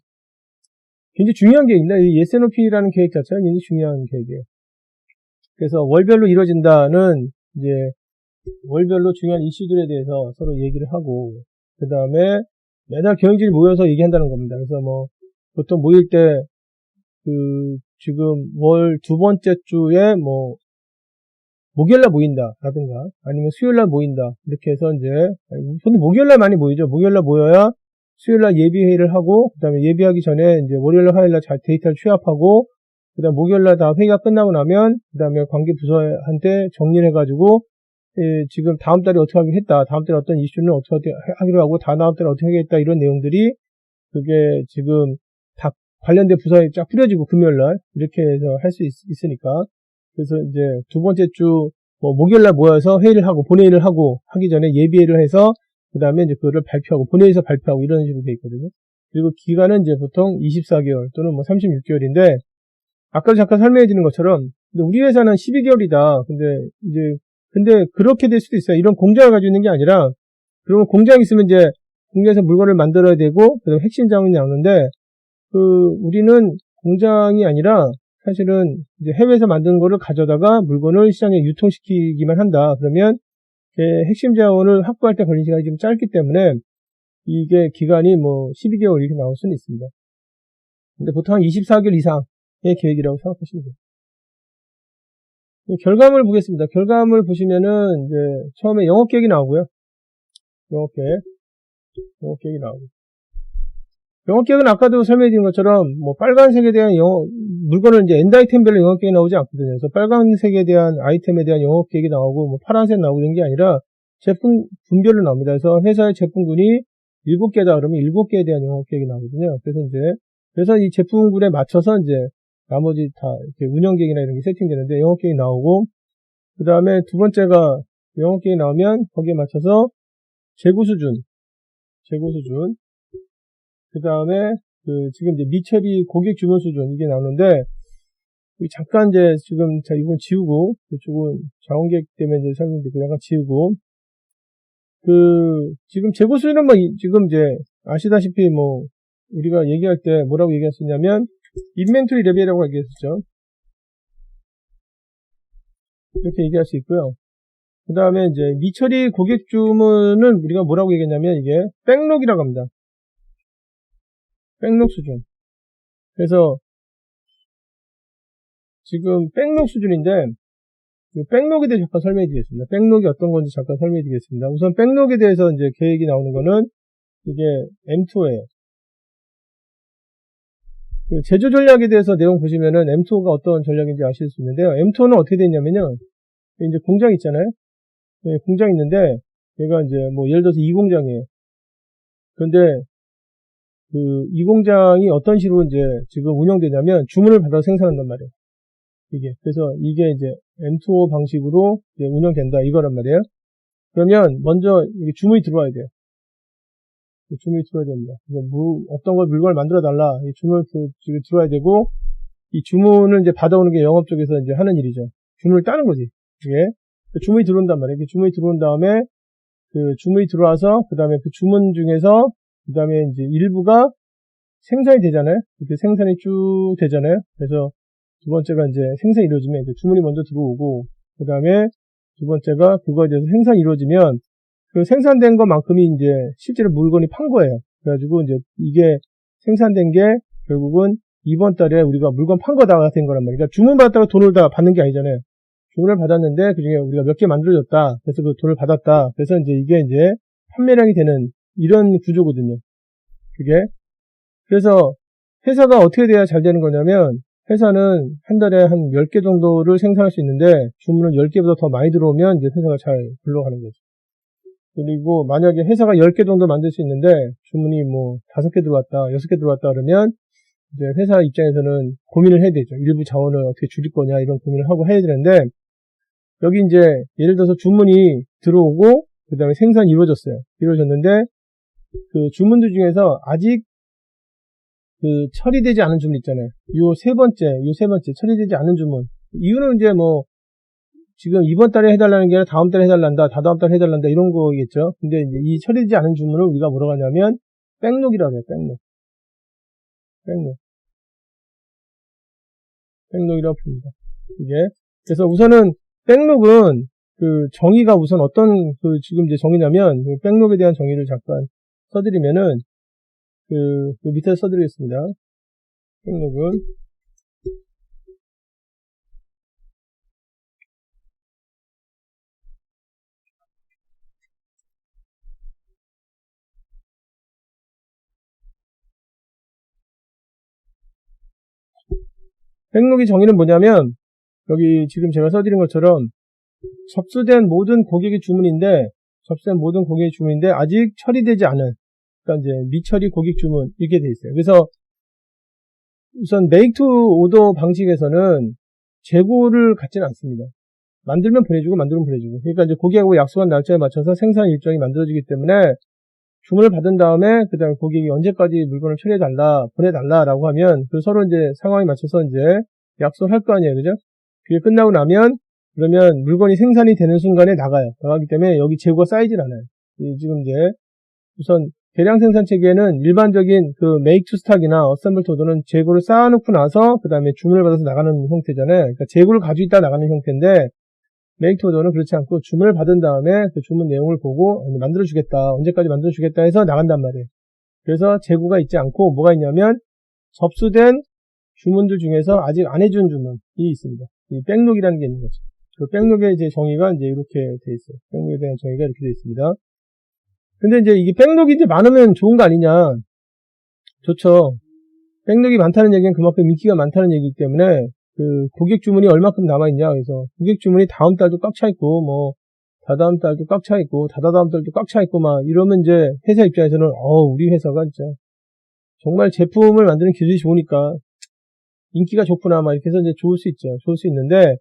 굉장히 중요한 계획입니다. 이 S&OP라는 계획 자체가 굉장히 중요한 계획이에요. 그래서 월별로 이루어진다는 이제 월별로 중요한 이슈들에 대해서 서로 얘기를 하고 그 다음에 매달 경영진이 모여서 얘기한다는 겁니다. 그래서 뭐 보통 모일 때 지금 월 두 번째 주에 뭐 목요일날 모인다라든가 아니면 수요일날 모인다 이렇게 해서 이제 근데 목요일날 많이 모이죠. 목요일날 모여야 수요일날 예비회의를 하고 그 다음에 예비하기 전에 이제 월요일날 화요일날 잘 데이터를 취합하고 그 다음 목요일날 다 회의가 끝나고 나면 그 다음에 관계 부서한테 정리를 해가지고 지금 다음 달에 어떻게 하겠다 다음 달에 어떤 이슈는 어떻게 하기로 하고 다음 달에 어떻게 하겠다 이런 내용들이 그게 지금 다 관련된 부서에 쫙 뿌려지고 금요일날 이렇게 해서 할 수 있으니까 그래서 이제 두 번째 주 목요일날 모여서 회의를 하고 본회의를 하고 하기 전에 예비회의를 해서 그 다음에 이제 그거를 발표하고 본회의에서 발표하고 이런 식으로 돼 있거든요. 그리고 기간은 이제 보통 24개월 또는 뭐 36개월인데 아까도 잠깐 설명해 드린 것처럼 근데 우리 회사는 12개월이다. 근데 그렇게 될 수도 있어요. 이런 공장을 가지고 있는 게 아니라 그러면 공장이 있으면 이제 공장에서 물건을 만들어야 되고 그다음에 핵심 자원이 나오는데 우리는 공장이 아니라 사실은 이제 해외에서 만든 거를 가져다가 물건을 시장에 유통시키기만 한다. 그러면 핵심 자원을 확보할 때 걸리는 시간이 좀 짧기 때문에 이게 기간이 뭐 12개월 이렇게 나올 수는 있습니다. 근데 보통 한 24개월 이상의 계획이라고 생각하시면 돼요. 결과물 보겠습니다. 결과물 보시면은 이제 처음에 영업계획이 나오고요. 영업계획이 나오고. 영업계획은 아까도 설명드린 것처럼 뭐 빨간색에 대한 물건을 이제 엔드 아이템별로 영업계획이 나오지 않거든요. 그래서 빨간색에 대한 아이템에 대한 영업계획이 나오고 뭐 파란색 나오고 이런 게 아니라 제품 분별로 나옵니다. 그래서 회사의 제품군이 7개다 그러면 7개에 대한 영업계획이 나오거든요. 그래서 이 제품군에 맞춰서 이제 나머지 다 이렇게 운영계획이나 이런 게 세팅되는데 영업계획이 나오고, 그 다음에 두 번째가 영업계획이 나오면 거기에 맞춰서 재고 수준, 그 다음에 지금 이제 미처리 고객 주문 수준 이게 나오는데, 잠깐 이제 지금 이건 지우고, 이쪽은 자원계획 때문에 이제 설명드리고 약간 지우고, 지금 재고 수준은 뭐 지금 이제 아시다시피 뭐 우리가 얘기할 때 뭐라고 얘기했었냐면 인벤토리 레벨이라고 얘기했었죠. 이렇게 얘기할 수 있고요. 그 다음에 이제 미처리 고객 주문은 우리가 뭐라고 얘기했냐면 이게 백록이라고 합니다. 백록 수준. 그래서 지금 백록 수준인데 백록에 대해서 잠깐 설명해 드리겠습니다. 백록이 어떤 건지 잠깐 설명해 드리겠습니다. 우선 백록에 대해서 이제 계획이 나오는 거는 이게 M2예요. 제조 전략에 대해서 내용 보시면은 M2가 어떤 전략인지 아실 수 있는데요. M2는 어떻게 되냐면요. 이제 공장 있잖아요. 네, 공장 있는데 얘가 이제 뭐 예를 들어서 이 공장이에요. 그런데 이 공장이 어떤 식으로 이제 지금 운영되냐면 주문을 받아 생산한단 말이에요. 그래서 이게 이제 M2O 방식으로 이제 운영된다 이거란 말이에요. 그러면 먼저 주문이 들어와야 돼요. 주문이 들어와야 됩니다. 그래서 어떤 걸 물건을 만들어 달라. 주문을 들어와야 되고, 이 주문을 이제 받아오는 게 영업 쪽에서 이제 하는 일이죠. 주문을 따는 거지. 이게 주문이 들어온단 말이에요. 주문이 들어온 다음에 주문이 들어와서 그 다음에 그 주문 중에서 그 다음에 이제 일부가 생산이 되잖아요. 이렇게 생산이 쭉 되잖아요. 그래서 두 번째가 이제 생산이 이루어지면 주문이 먼저 들어오고, 그 다음에 두 번째가 그거에 대해서 생산이 이루어지면 그 생산된 것만큼이 이제 실제로 물건이 판 거예요. 그래가지고 이제 이게 생산된 게 결국은 이번 달에 우리가 물건 판 거다 된 거란 말이에요. 그러니까 주문 받았다가 돈을 다 받는 게 아니잖아요. 주문을 받았는데 그중에 우리가 몇 개 만들어줬다. 그래서 그 돈을 받았다. 그래서 이제 이게 이제 판매량이 되는 이런 구조거든요. 그래서 회사가 어떻게 돼야 잘 되는 거냐면, 회사는 한 달에 한 10개 정도를 생산할 수 있는데 주문은 10개보다 더 많이 들어오면 이제 회사가 잘 굴러가는 거죠. 그리고 만약에 회사가 10개 정도 만들 수 있는데 주문이 뭐 5개 들어왔다, 6개 들어왔다 그러면 이제 회사 입장에서는 고민을 해야 되죠. 일부 자원을 어떻게 줄일 거냐 이런 고민을 하고 해야 되는데, 여기 이제 예를 들어서 주문이 들어오고 그 다음에 생산이 이루어졌는데 그 주문들 중에서 아직 처리되지 않은 주문 있잖아요. 요 세 번째 처리되지 않은 주문. 이유는 이제 뭐 지금 이번 달에 해달라는 게 아니라 다음 달에 해달란다, 다다음 달에 해달란다 이런 거겠죠. 근데 이제 이 처리되지 않은 주문을 우리가 뭐라고 하냐면 백록이라고 해요. 백록이라고 부릅니다. 그래서 우선은 백록은 정의가 우선 어떤 지금 이제 정의냐면 백록에 대한 정의를 잠깐 써드리면은 밑에 써드리겠습니다. 백록은 백록의 정의는 뭐냐면, 여기 지금 제가 써드린 것처럼 접수된 모든 고객의 주문인데 아직 처리되지 않은, 그러니까 이제 미처리 고객 주문 이렇게 돼 있어요. 그래서 우선 make to order 방식에서는 재고를 갖지는 않습니다. 만들면 보내주고. 그러니까 이제 고객하고 약속한 날짜에 맞춰서 생산 일정이 만들어지기 때문에 주문을 받은 다음에 그 다음에 고객이 언제까지 물건을 처리해달라, 보내달라라고 하면 서로 이제 상황에 맞춰서 이제 약속을 할 거 아니에요. 그죠? 그게 끝나고 나면 그러면 물건이 생산이 되는 순간에 나가기 때문에 여기 재고가 쌓이질 않아요. 지금 이제 우선 대량 생산 체계에는 일반적인 make to stock이나 assemble to order는 재고를 쌓아놓고 나서 그 다음에 주문을 받아서 나가는 형태잖아요. 그러니까 재고를 가지고 있다 나가는 형태인데, 메이크 오더는 그렇지 않고 주문을 받은 다음에 그 주문 내용을 보고 만들어주겠다. 언제까지 만들어주겠다 해서 나간단 말이에요. 그래서 재고가 있지 않고 뭐가 있냐면 접수된 주문들 중에서 아직 안 해준 주문이 있습니다. 이 백록이라는 게 있는 거죠. 그 백록의 이제 정의가 이제 이렇게 돼 있어요. 백록에 대한 정의가 이렇게 돼 있습니다. 근데 이제 이게 백록이 이제 많으면 좋은 거 아니냐. 좋죠. 백록이 많다는 얘기는 그만큼 인기가 많다는 얘기이기 때문에 그 고객 주문이 얼마큼 남아있냐. 그래서 고객 주문이 다음 달도 꽉 차 있고 뭐 다다음 달도 꽉 차 있고 다다다음 달도 꽉 차 있고 막 이러면 이제 회사 입장에서는 우리 회사가 진짜 정말 제품을 만드는 기술이 좋으니까 인기가 좋구나 막 이렇게 해서 이제 좋을 수 있죠. 좋을 수 있는데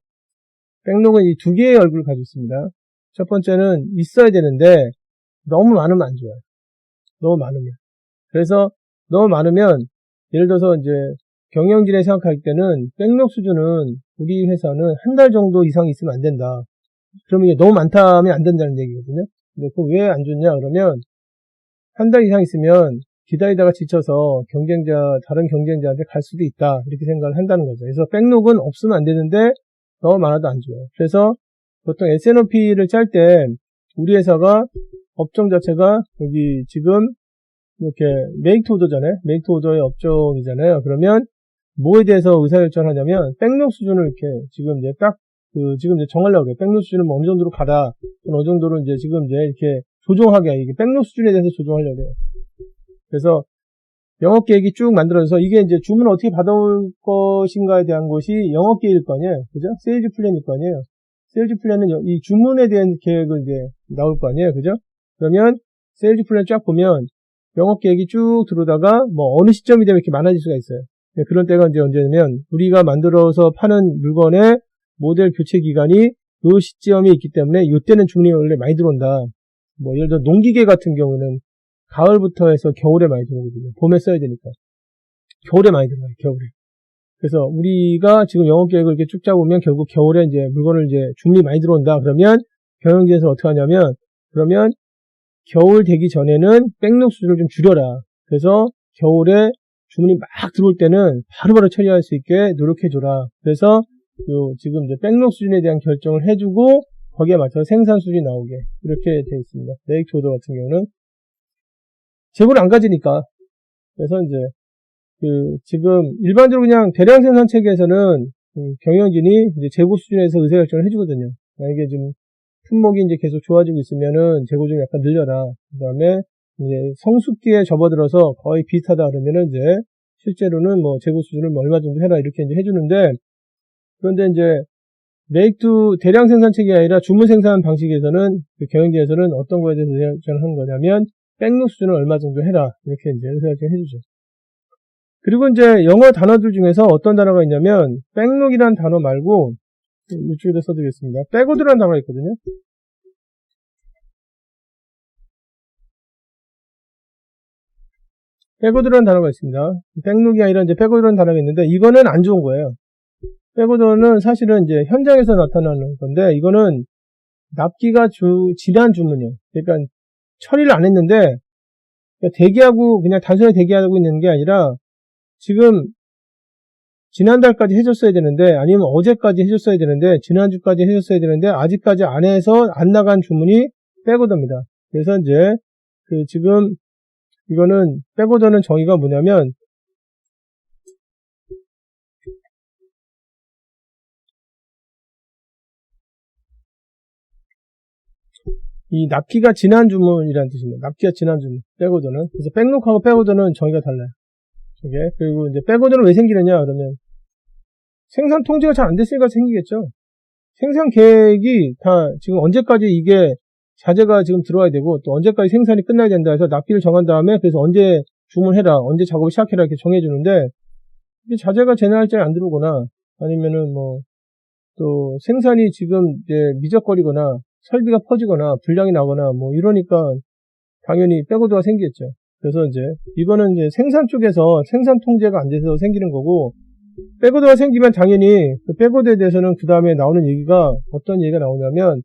백록은 이 두 개의 얼굴을 가지고 있습니다. 첫 번째는 있어야 되는데 너무 많으면 안 좋아요. 너무 많으면. 그래서 너무 많으면 예를 들어서 이제 경영진에 생각할 때는 백록 수준은 우리 회사는 한 달 정도 이상 있으면 안 된다. 그러면 이게 너무 많다면 안 된다는 얘기거든요. 근데 그 왜 안 좋냐 그러면 한 달 이상 있으면 기다리다가 지쳐서 다른 경쟁자한테 갈 수도 있다. 이렇게 생각을 한다는 거죠. 그래서 백록은 없으면 안 되는데 너무 많아도 안 좋아요. 그래서 보통 S&OP를 짤 때 우리 회사가 업종 자체가 여기 지금 이렇게 메이크 오더잖아요. 메이크 오더의 업종이잖아요. 그러면 뭐에 대해서 의사결정을 하냐면 백록 수준을 이렇게 지금 이제 지금 이제 정하려고 해요. 백록 수준은 뭐 어느 정도로 가라. 어느 정도로 이제 지금 이제 이렇게 조정하게 이게 백록 수준에 대해서 조정하려고 해요. 그래서 영업 계획이 쭉 만들어져서 이게 이제 주문을 어떻게 받아올 것인가에 대한 것이 영업 계획일 거 아니에요. 그죠? 세일즈 플랜일 거 아니에요. 세일즈 플랜은 이 주문에 대한 계획을 이제 나올 거 아니에요. 그죠? 그러면 세일즈 플랜 쫙 보면 영업 계획이 쭉 들어오다가 뭐 어느 시점이 되면 이렇게 많아질 수가 있어요. 그런 때가 이제 언제냐면 우리가 만들어서 파는 물건의 모델 교체 기간이 요 시점이 있기 때문에 요때는 주문이 원래 많이 들어온다. 뭐 예를 들어 농기계 같은 경우는 가을부터 해서 겨울에 많이 들어오거든요. 봄에 써야 되니까. 겨울에 많이 들어와요. 겨울에. 그래서 우리가 지금 영업 계획을 이렇게 쭉 짜보면 결국 겨울에 이제 물건을 이제 주문이 많이 들어온다. 그러면 경영진에서 어떻게 하냐면 그러면 겨울 되기 전에는 백록 수준을 좀 줄여라. 그래서 겨울에 주문이 막 들어올 때는 바로바로 처리할 수 있게 노력해줘라. 그래서 지금 이제 백록 수준에 대한 결정을 해주고 거기에 맞춰서 생산 수준이 나오게 이렇게 되어 있습니다. 메이크 오더 같은 경우는 재고를 안 가지니까. 그래서 이제 지금 일반적으로 그냥 대량 생산 체계에서는 경영진이 이제 재고 수준에서 의사결정을 해주거든요. 만약에 좀 품목이 이제 계속 좋아지고 있으면은 재고 좀 약간 늘려라. 그 다음에 이제 성숙기에 접어들어서 거의 비슷하다 그러면은 이제 실제로는 뭐 재고 수준을 뭐 얼마 정도 해라 이렇게 이제 해주는데 그런데 이제 대량 생산 체계가 아니라 주문 생산 방식에서는 경영진에서는 어떤 거에 대해서 의사결정을 하는 거냐면 백록 수준을 얼마 정도 해라 이렇게 이제 의사결정 해주죠. 그리고 이제 영어 단어들 중에서 어떤 단어가 있냐면 백록이라는 단어 말고 이쪽에다 써드리겠습니다. 백오더라는 단어가 있거든요. 백오더라는 단어가 있습니다. 백록이 아니라 이제 백오더라는 단어가 있는데 이거는 안 좋은 거예요. 백오더는 사실은 이제 현장에서 나타나는 건데 이거는 납기가 지난 주문이에요. 그러니까 처리를 안 했는데 대기하고 그냥 단순히 대기하고 있는 게 아니라 지금 지난달까지 해줬어야 되는데 아니면 어제까지 해줬어야 되는데 지난주까지 해줬어야 되는데 아직까지 안 해서 안 나간 주문이 백오더입니다. 그래서 이제 지금 이거는 백오더는 정의가 뭐냐면 이 납기가 지난 주문이라는 뜻입니다. 납기가 지난 주문, 백오더는. 그래서 백록하고 백오더는 정의가 달라요. 이게 그리고 이제 백오더는 왜 생기느냐 그러면 생산 통제가 잘 안 됐으니까 생기겠죠. 생산 계획이 다 지금 언제까지 이게 자재가 지금 들어와야 되고 또 언제까지 생산이 끝나야 된다 해서 납기를 정한 다음에 그래서 언제 주문해라 언제 작업을 시작해라 이렇게 정해주는데 이게 자재가 제 날짜에 안 들어오거나 아니면은 뭐 또 생산이 지금 이제 미적거리거나 설비가 퍼지거나 불량이 나거나 뭐 이러니까 당연히 백오더가 생기겠죠. 그래서 이제 이거는 이제 생산 쪽에서 생산 통제가 안 돼서 생기는 거고 백오더가 생기면 당연히 그 백오더에 대해서는 그 다음에 나오는 얘기가 어떤 얘기가 나오냐면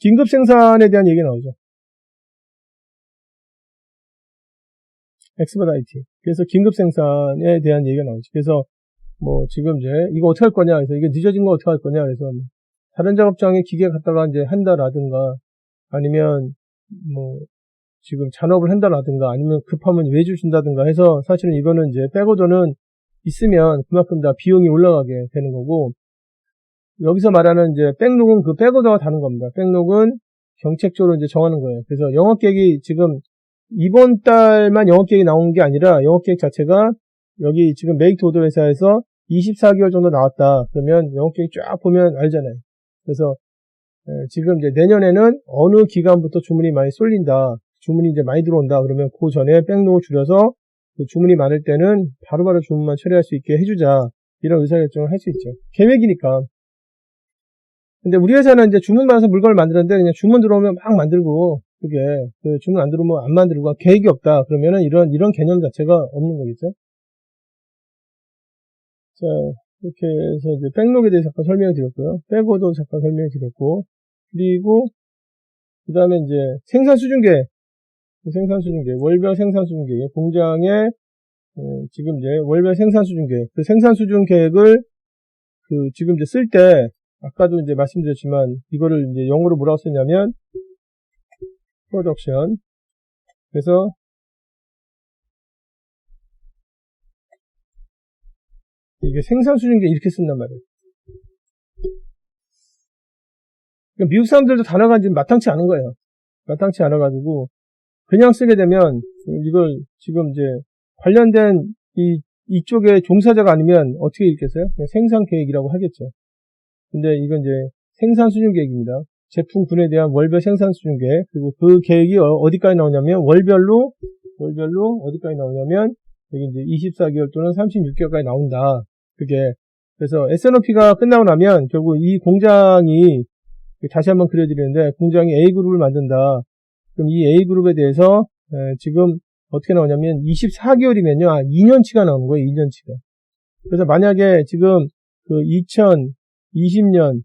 긴급 생산에 대한 얘기가 나오죠. expedite. 그래서 긴급 생산에 대한 얘기가 나오죠. 그래서 뭐 지금 이제 이거 어떻게 할 거냐 그래서 이게 늦어진 거 어떻게 할 거냐 그래서 다른 작업장에 기계 갖다가 이제 한다라든가, 아니면, 뭐, 지금 잔업을 한다라든가, 아니면 급하면 외주 준다든가 해서, 사실은 이거는 이제 백오더는 있으면 그만큼 다 비용이 올라가게 되는 거고, 여기서 말하는 이제 백록은 그 백오더가 다른 겁니다. 백록은 경책적으로 이제 정하는 거예요. 그래서 영업계획이 지금 이번 달만 영업계획이 나온 게 아니라 영업계획 자체가 여기 지금 메이트 오더 회사에서 24개월 정도 나왔다. 그러면 영업계획 쫙 보면 알잖아요. 그래서 지금 이제 내년에는 어느 기간부터 주문이 많이 쏠린다. 주문이 이제 많이 들어온다. 그러면 그 전에 백록을 줄여서 그 주문이 많을 때는 바로바로 주문만 처리할 수 있게 해주자. 이런 의사결정을 할 수 있죠. 계획이니까. 근데 우리 회사는 이제 주문 받아서 물건을 만드는데 그냥 주문 들어오면 막 만들고 그게 그 주문 안 들어오면 안 만들고 계획이 없다. 그러면은 이런 개념 자체가 없는 거겠죠. 자, 이렇게 해서 이제 백록에 대해서 잠깐 설명을 드렸고요. 백오도 잠깐 설명을 드렸고, 그리고 그 다음에 이제 생산수준계, 월별 생산수준계, 공장의 지금 이제 월별 생산수준계, 그 생산수준계획을 그 지금 이제 쓸 때 아까도 이제 말씀드렸지만 이거를 이제 영어로 뭐라고 쓰냐면 프로덕션. 그래서 이게 생산수준계 이렇게 쓴단 말이에요. 그러니까 미국 사람들도 단어가 지금 마땅치 않은 거예요. 마땅치 않아가지고 그냥 쓰게 되면 이걸 지금 이제 관련된 이쪽에 종사자가 아니면 어떻게 읽겠어요? 그냥 생산계획이라고 하겠죠. 근데 이건 이제 생산수준계획입니다. 제품군에 대한 월별 생산수준계획. 그리고 그 계획이 어디까지 나오냐면 월별로 어디까지 나오냐면 여기 이제 24개월 또는 36개월까지 나온다. 그게. 그래서 S&OP가 끝나고 나면 결국 이 공장이 다시 한번 그려드리는데 공장이 A그룹을 만든다. 그럼 이 A그룹에 대해서 지금 어떻게 나오냐면 24개월이면요. 2년치가 나오는 거예요. 2년치가. 그래서 만약에 지금 그 2020년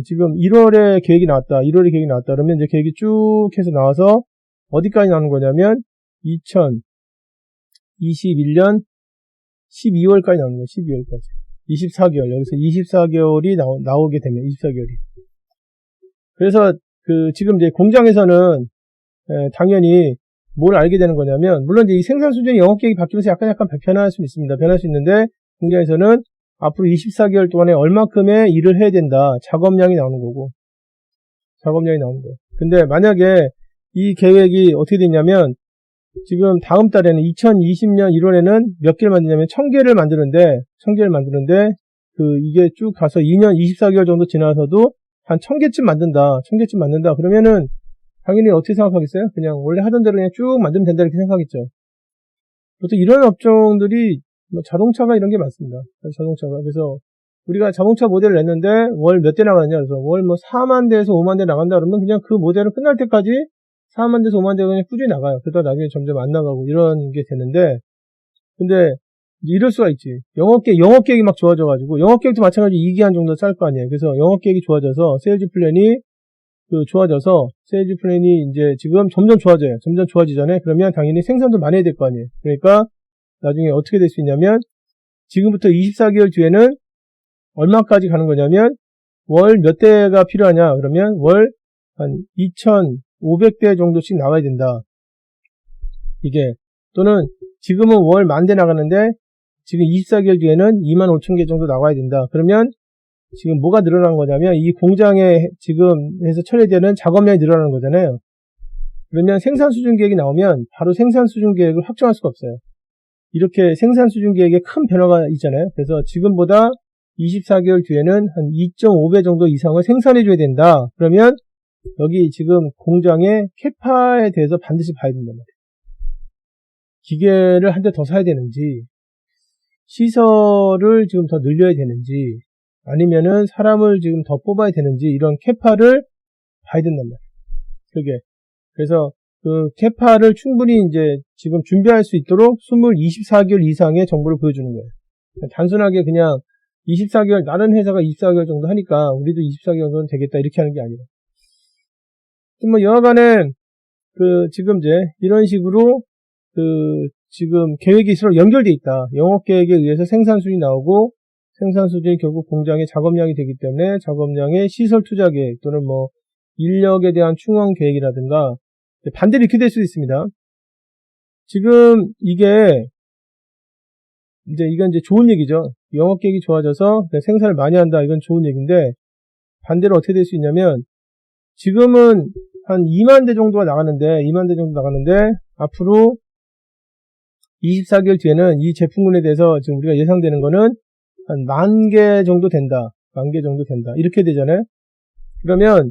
지금 1월에 계획이 나왔다. 그러면 이제 계획이 쭉 해서 나와서 어디까지 나오는 거냐면 2021년 12월까지 나오는 거예요. 12월까지. 24개월. 여기서 24개월이 나오게 되면 24개월이. 그래서 그 지금 이제 공장에서는 당연히 뭘 알게 되는 거냐면 물론 이제 이 생산 수준이 영업계획이 바뀌면서 약간 변할 수 있습니다. 변할 수 있는데 공장에서는 앞으로 24개월 동안에 얼마큼의 일을 해야 된다. 작업량이 나오는 거고. 근데 만약에 이 계획이 어떻게 됐냐면 지금 다음 달에는 2020년 1월에는 몇 개를 만드냐면 1000개를 만드는데 그 이게 쭉 가서 2년 24개월 정도 지나서도 한 1000개쯤 만든다. 그러면은 당연히 어떻게 생각하겠어요? 그냥 원래 하던 대로 그냥 쭉 만들면 된다 이렇게 생각하겠죠. 보통 이런 업종들이 뭐 자동차가 이런 게 많습니다. 그래서 우리가 자동차 모델을 냈는데 월 몇 대 나가느냐 그래서 월 뭐 4만 대에서 5만 대 나간다 그러면 그냥 그 모델은 끝날 때까지 4만 대에서 5만 대가 그냥 꾸준히 나가요. 그러다 나중에 점점 안 나가고 이런 게 되는데 근데 이럴 수가 있지. 영업계획이 막 좋아져가지고 영업계획도 마찬가지로 2기한 정도 짤 거 아니에요. 그래서 영업계획이 좋아져서 세일즈 플랜이 이제 지금 점점 좋아지잖아요. 그러면 당연히 생산도 많이 해야 될 거 아니에요. 그러니까 나중에 어떻게 될 수 있냐면 지금부터 24개월 뒤에는 얼마까지 가는 거냐면 월 몇 대가 필요하냐 그러면 월 한 2,500대 정도씩 나와야 된다. 이게 또는 지금은 월 10,000대 나가는데 지금 24개월 뒤에는 25,000개 정도 나와야 된다. 그러면 지금 뭐가 늘어난 거냐면 이 공장에 지금 해서 처리되는 작업량이 늘어나는 거잖아요. 그러면 생산수준계획이 나오면 바로 생산수준계획을 확정할 수가 없어요. 이렇게 생산수준계획에 큰 변화가 있잖아요. 그래서 지금보다 24개월 뒤에는 한 2.5배 정도 이상을 생산해줘야 된다. 그러면 여기 지금 공장의 캐파에 대해서 반드시 봐야 된단 말이에요. 기계를 한 대 더 사야 되는지 시설을 지금 더 늘려야 되는지 아니면은 사람을 지금 더 뽑아야 되는지 이런 캐파를 봐야 된단 말이에요. 그게. 그래서 그 캐파를 충분히 이제 지금 준비할 수 있도록 24개월 이상의 정보를 보여주는 거예요. 단순하게 그냥 24개월, 다른 회사가 24개월 정도 하니까 우리도 24개월 정도는 되겠다 이렇게 하는 게 아니라. 뭐 여하간에 그 지금 이제 이런 식으로 그 지금 계획이 서로 연결돼 있다. 영업 계획에 의해서 생산 수준이 나오고 생산 수준이 결국 공장의 작업량이 되기 때문에 작업량의 시설 투자 계획 또는 뭐 인력에 대한 충원 계획이라든가 반대로 이렇게 될 수도 있습니다. 지금 이건 이제 좋은 얘기죠. 영업 계획이 좋아져서 생산을 많이 한다. 이건 좋은 얘기인데 반대로 어떻게 될 수 있냐면 지금은 한 2만 대 정도 나가는데 앞으로 24개월 뒤에는 이 제품군에 대해서 지금 우리가 예상되는 거는 한 10,000개 정도 된다. 10,000개 정도 된다. 이렇게 되잖아요. 그러면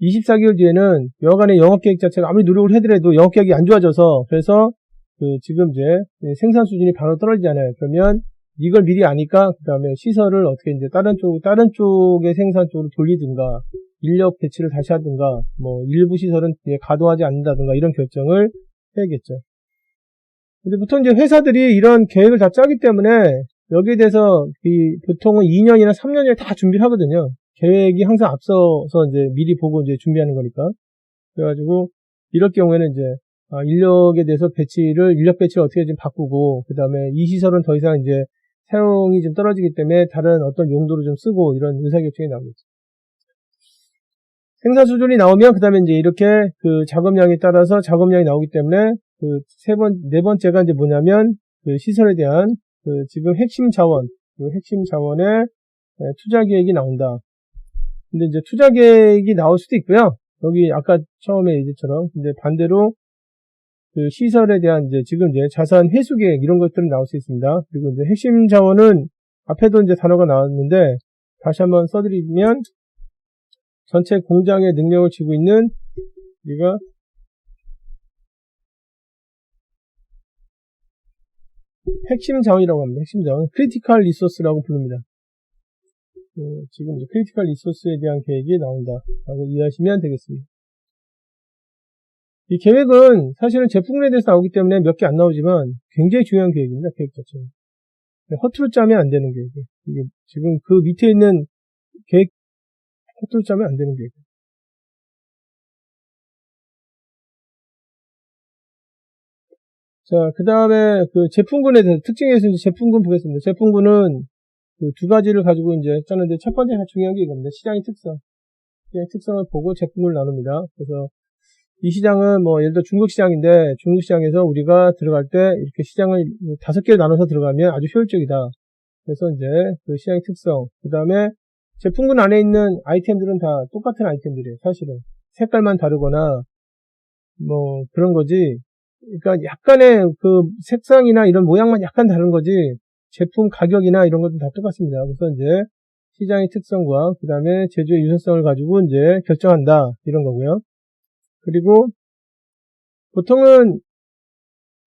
24개월 뒤에는 여간의 영업계획 자체가 아무리 노력을 해더라도 영업계획이 안 좋아져서 그래서 지금 이제 생산 수준이 바로 떨어지잖아요. 그러면 이걸 미리 아니까 그 다음에 시설을 어떻게 이제 다른 쪽의 생산 쪽으로 돌리든가 인력 배치를 다시 하든가 뭐 일부 시설은 가동하지 않는다든가 이런 결정을 해야겠죠. 근데 보통 이제 회사들이 이런 계획을 다 짜기 때문에 여기에 대해서 보통은 2년이나 3년에 다 준비를 하거든요. 계획이 항상 앞서서 이제 미리 보고 이제 준비하는 거니까. 그래가지고 이럴 경우에는 이제 인력 배치를 어떻게 좀 바꾸고 그 다음에 이 시설은 더 이상 이제 사용이 좀 떨어지기 때문에 다른 어떤 용도로 좀 쓰고 이런 의사결정이 나오겠죠. 생산 수준이 나오면 그 다음에 이제 이렇게 그 작업량에 따라서 작업량이 나오기 때문에 네 번째가 이제 뭐냐면 그 시설에 대한 지금 핵심 자원의 투자 계획이 나온다. 근데 이제 투자 계획이 나올 수도 있고요. 여기 아까 처음에 얘기처럼 이제 반대로 그 시설에 대한 지금 자산 회수 계획 이런 것들은 나올 수 있습니다. 그리고 이제 핵심 자원은 앞에도 이제 단어가 나왔는데 다시 한번 써드리면 전체 공장의 능력을 쥐고 있는 우리가 핵심 자원이라고 합니다. 핵심 자원, 크리티컬 리소스라고 부릅니다. 지금 이제 크리티컬 리소스에 대한 계획이 나온다라고 이해하시면 되겠습니다. 이 계획은 사실은 제품군에 대해서 나오기 때문에 몇 개 안 나오지만 굉장히 중요한 계획입니다. 계획 자체는. 허투루 짜면 안 되는 계획이에요. 이게 지금 그 밑에 있는 계획 허투루 짜면 안 되는 계획. 자, 그 다음에 그 제품군에 대해서 특징에서 이제 제품군 보겠습니다. 제품군은 그 두 가지를 가지고 이제 짜는데 첫 번째 중요한 게 이겁니다. 시장의 특성. 시장의 특성을 보고 제품군을 나눕니다. 그래서 이 시장은 뭐 예를 들어 중국 시장인데 중국 시장에서 우리가 들어갈 때 이렇게 시장을 5개로 나눠서 들어가면 아주 효율적이다. 그래서 이제 그 시장의 특성. 그 다음에 제품군 안에 있는 아이템들은 다 똑같은 아이템들이에요. 사실은. 색깔만 다르거나 뭐 그런 거지. 그러니까 약간의 그 색상이나 이런 모양만 약간 다른 거지 제품 가격이나 이런 것도 다 똑같습니다. 그래서 이제 시장의 특성과 그 다음에 제조의 유사성을 가지고 이제 결정한다 이런 거고요. 그리고 보통은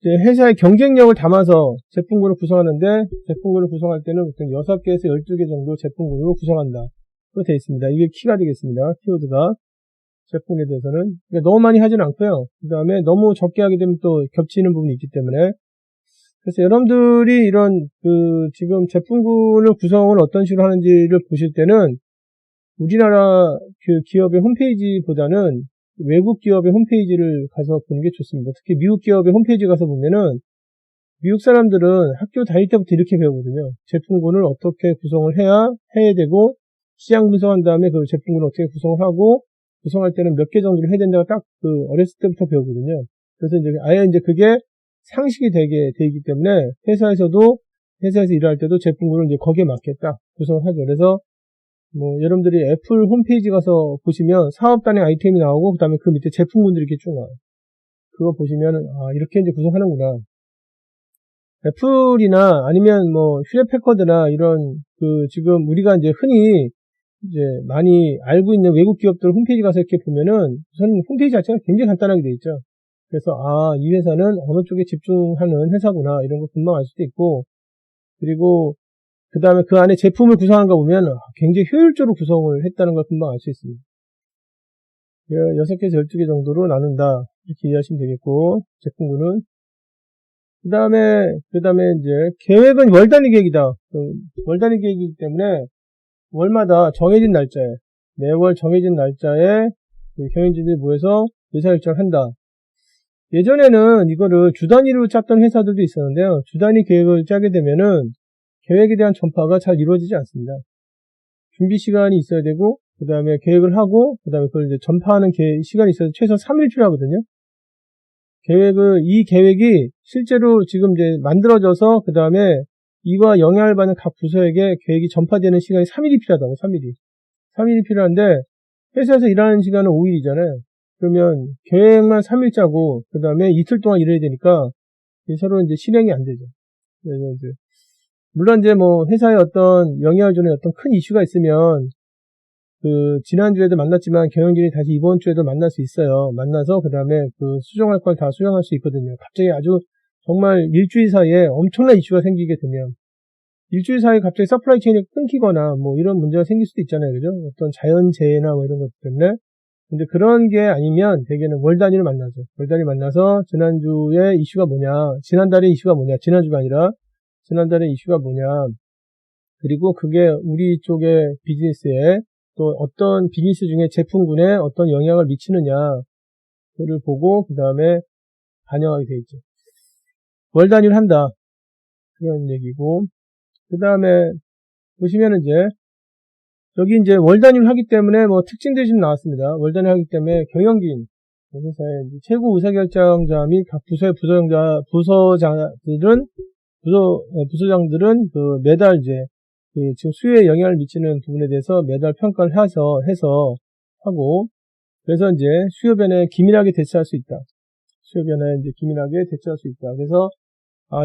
이제 회사의 경쟁력을 담아서 제품군을 구성하는데 제품군을 구성할 때는 보통 6개에서 12개 정도 제품군으로 구성한다. 로 되어 있습니다. 이게 키가 되겠습니다. 키워드가. 제품에 대해서는 그러니까 너무 많이 하진 않고요. 그 다음에 너무 적게 하게 되면 또 겹치는 부분이 있기 때문에 그래서 여러분들이 이런 그 지금 제품군을 구성을 어떤 식으로 하는지를 보실 때는 우리나라 그 기업의 홈페이지보다는 외국 기업의 홈페이지를 가서 보는 게 좋습니다. 특히 미국 기업의 홈페이지 가서 보면은 미국 사람들은 학교 다닐 때부터 이렇게 배우거든요. 제품군을 어떻게 구성을 해야 되고 시장 분석한 다음에 그 제품군을 어떻게 구성을 하고 구성할 때는 몇 개 정도를 해야 된다고 딱 그 어렸을 때부터 배우거든요. 그래서 이제 아예 이제 그게 상식이 되게 되기 때문에 회사에서 일할 때도 제품군을 이제 거기에 맞게 딱 구성을 하죠. 그래서 뭐 여러분들이 애플 홈페이지 가서 보시면 사업단의 아이템이 나오고 그 다음에 그 밑에 제품군들이 이렇게 쭉 나와요. 그거 보시면은 이렇게 이제 구성하는구나. 애플이나 아니면 뭐 휴레패커드나 이런 그 지금 우리가 이제 흔히 이제 많이 알고 있는 외국 기업들 홈페이지 가서 이렇게 보면은 우선 홈페이지 자체가 굉장히 간단하게 되어 있죠. 그래서 이 회사는 어느 쪽에 집중하는 회사구나 이런 거 금방 알 수도 있고 그리고 그 다음에 그 안에 제품을 구성한 거 보면 굉장히 효율적으로 구성을 했다는 걸 금방 알 수 있습니다. 6개에서 12개 정도로 나눈다 이렇게 이해하시면 되겠고 제품군은 그 다음에 이제 계획은 월 단위 계획이다. 월 단위 계획이기 때문에 월마다 정해진 날짜에 매월 정해진 날짜에 경영진들이 모여서 의사결정을 한다. 예전에는 이거를 주 단위로 짰던 회사들도 있었는데요. 주 단위 계획을 짜게 되면은 계획에 대한 전파가 잘 이루어지지 않습니다. 준비 시간이 있어야 되고, 그 다음에 계획을 하고, 그 다음에 그걸 이제 전파하는 시간이 있어서 최소 3일 필요하거든요. 이 계획이 실제로 지금 이제 만들어져서, 그 다음에 이와 영향을 받는 각 부서에게 계획이 전파되는 시간이 3일이 필요하다고, 3일이. 3일이 필요한데, 회사에서 일하는 시간은 5일이잖아요. 그러면 계획만 3일 짜고, 그 다음에 이틀 동안 일해야 되니까, 서로 이제 실행이 안 되죠. 그래서 이제 물론 이제 뭐 회사에 어떤 영향을 주는 어떤 큰 이슈가 있으면 그 지난주에도 만났지만 경영진이 다시 이번 주에도 만날 수 있어요. 만나서 그 다음에 그 수정할 걸 다 수정할 수 있거든요. 갑자기 아주 정말 일주일 사이에 엄청난 이슈가 생기게 되면 일주일 사이에 갑자기 서플라이 체인이 끊기거나 뭐 이런 문제가 생길 수도 있잖아요. 그죠? 어떤 자연재해나 뭐 이런 것 때문에. 근데 그런 게 아니면 대개는 월 단위로 만나죠. 월 단위 만나서 지난주에 이슈가 뭐냐, 지난달에 이슈가 뭐냐, 지난주가 아니라 지난달에 이슈가 뭐냐, 그리고 그게 우리 쪽의 비즈니스에 또 어떤 비즈니스 중에 제품군에 어떤 영향을 미치느냐, 그를 보고 그 다음에 반영하게 돼 있죠. 월 단위로 한다. 그런 얘기고, 그 다음에 보시면 이제 여기 이제 월 단위로 하기 때문에 뭐 특징들이 좀 나왔습니다. 월 단위로 하기 때문에 경영진, 회사의 최고 의사결정자 및 각 부서의 부서장들은 그 매달 이제 그 지금 수요에 영향을 미치는 부분에 대해서 매달 평가를 해서 하고, 그래서 이제 수요 변화에 기민하게 대처할 수 있다. 수요 변화에 이제 기민하게 대처할 수 있다. 그래서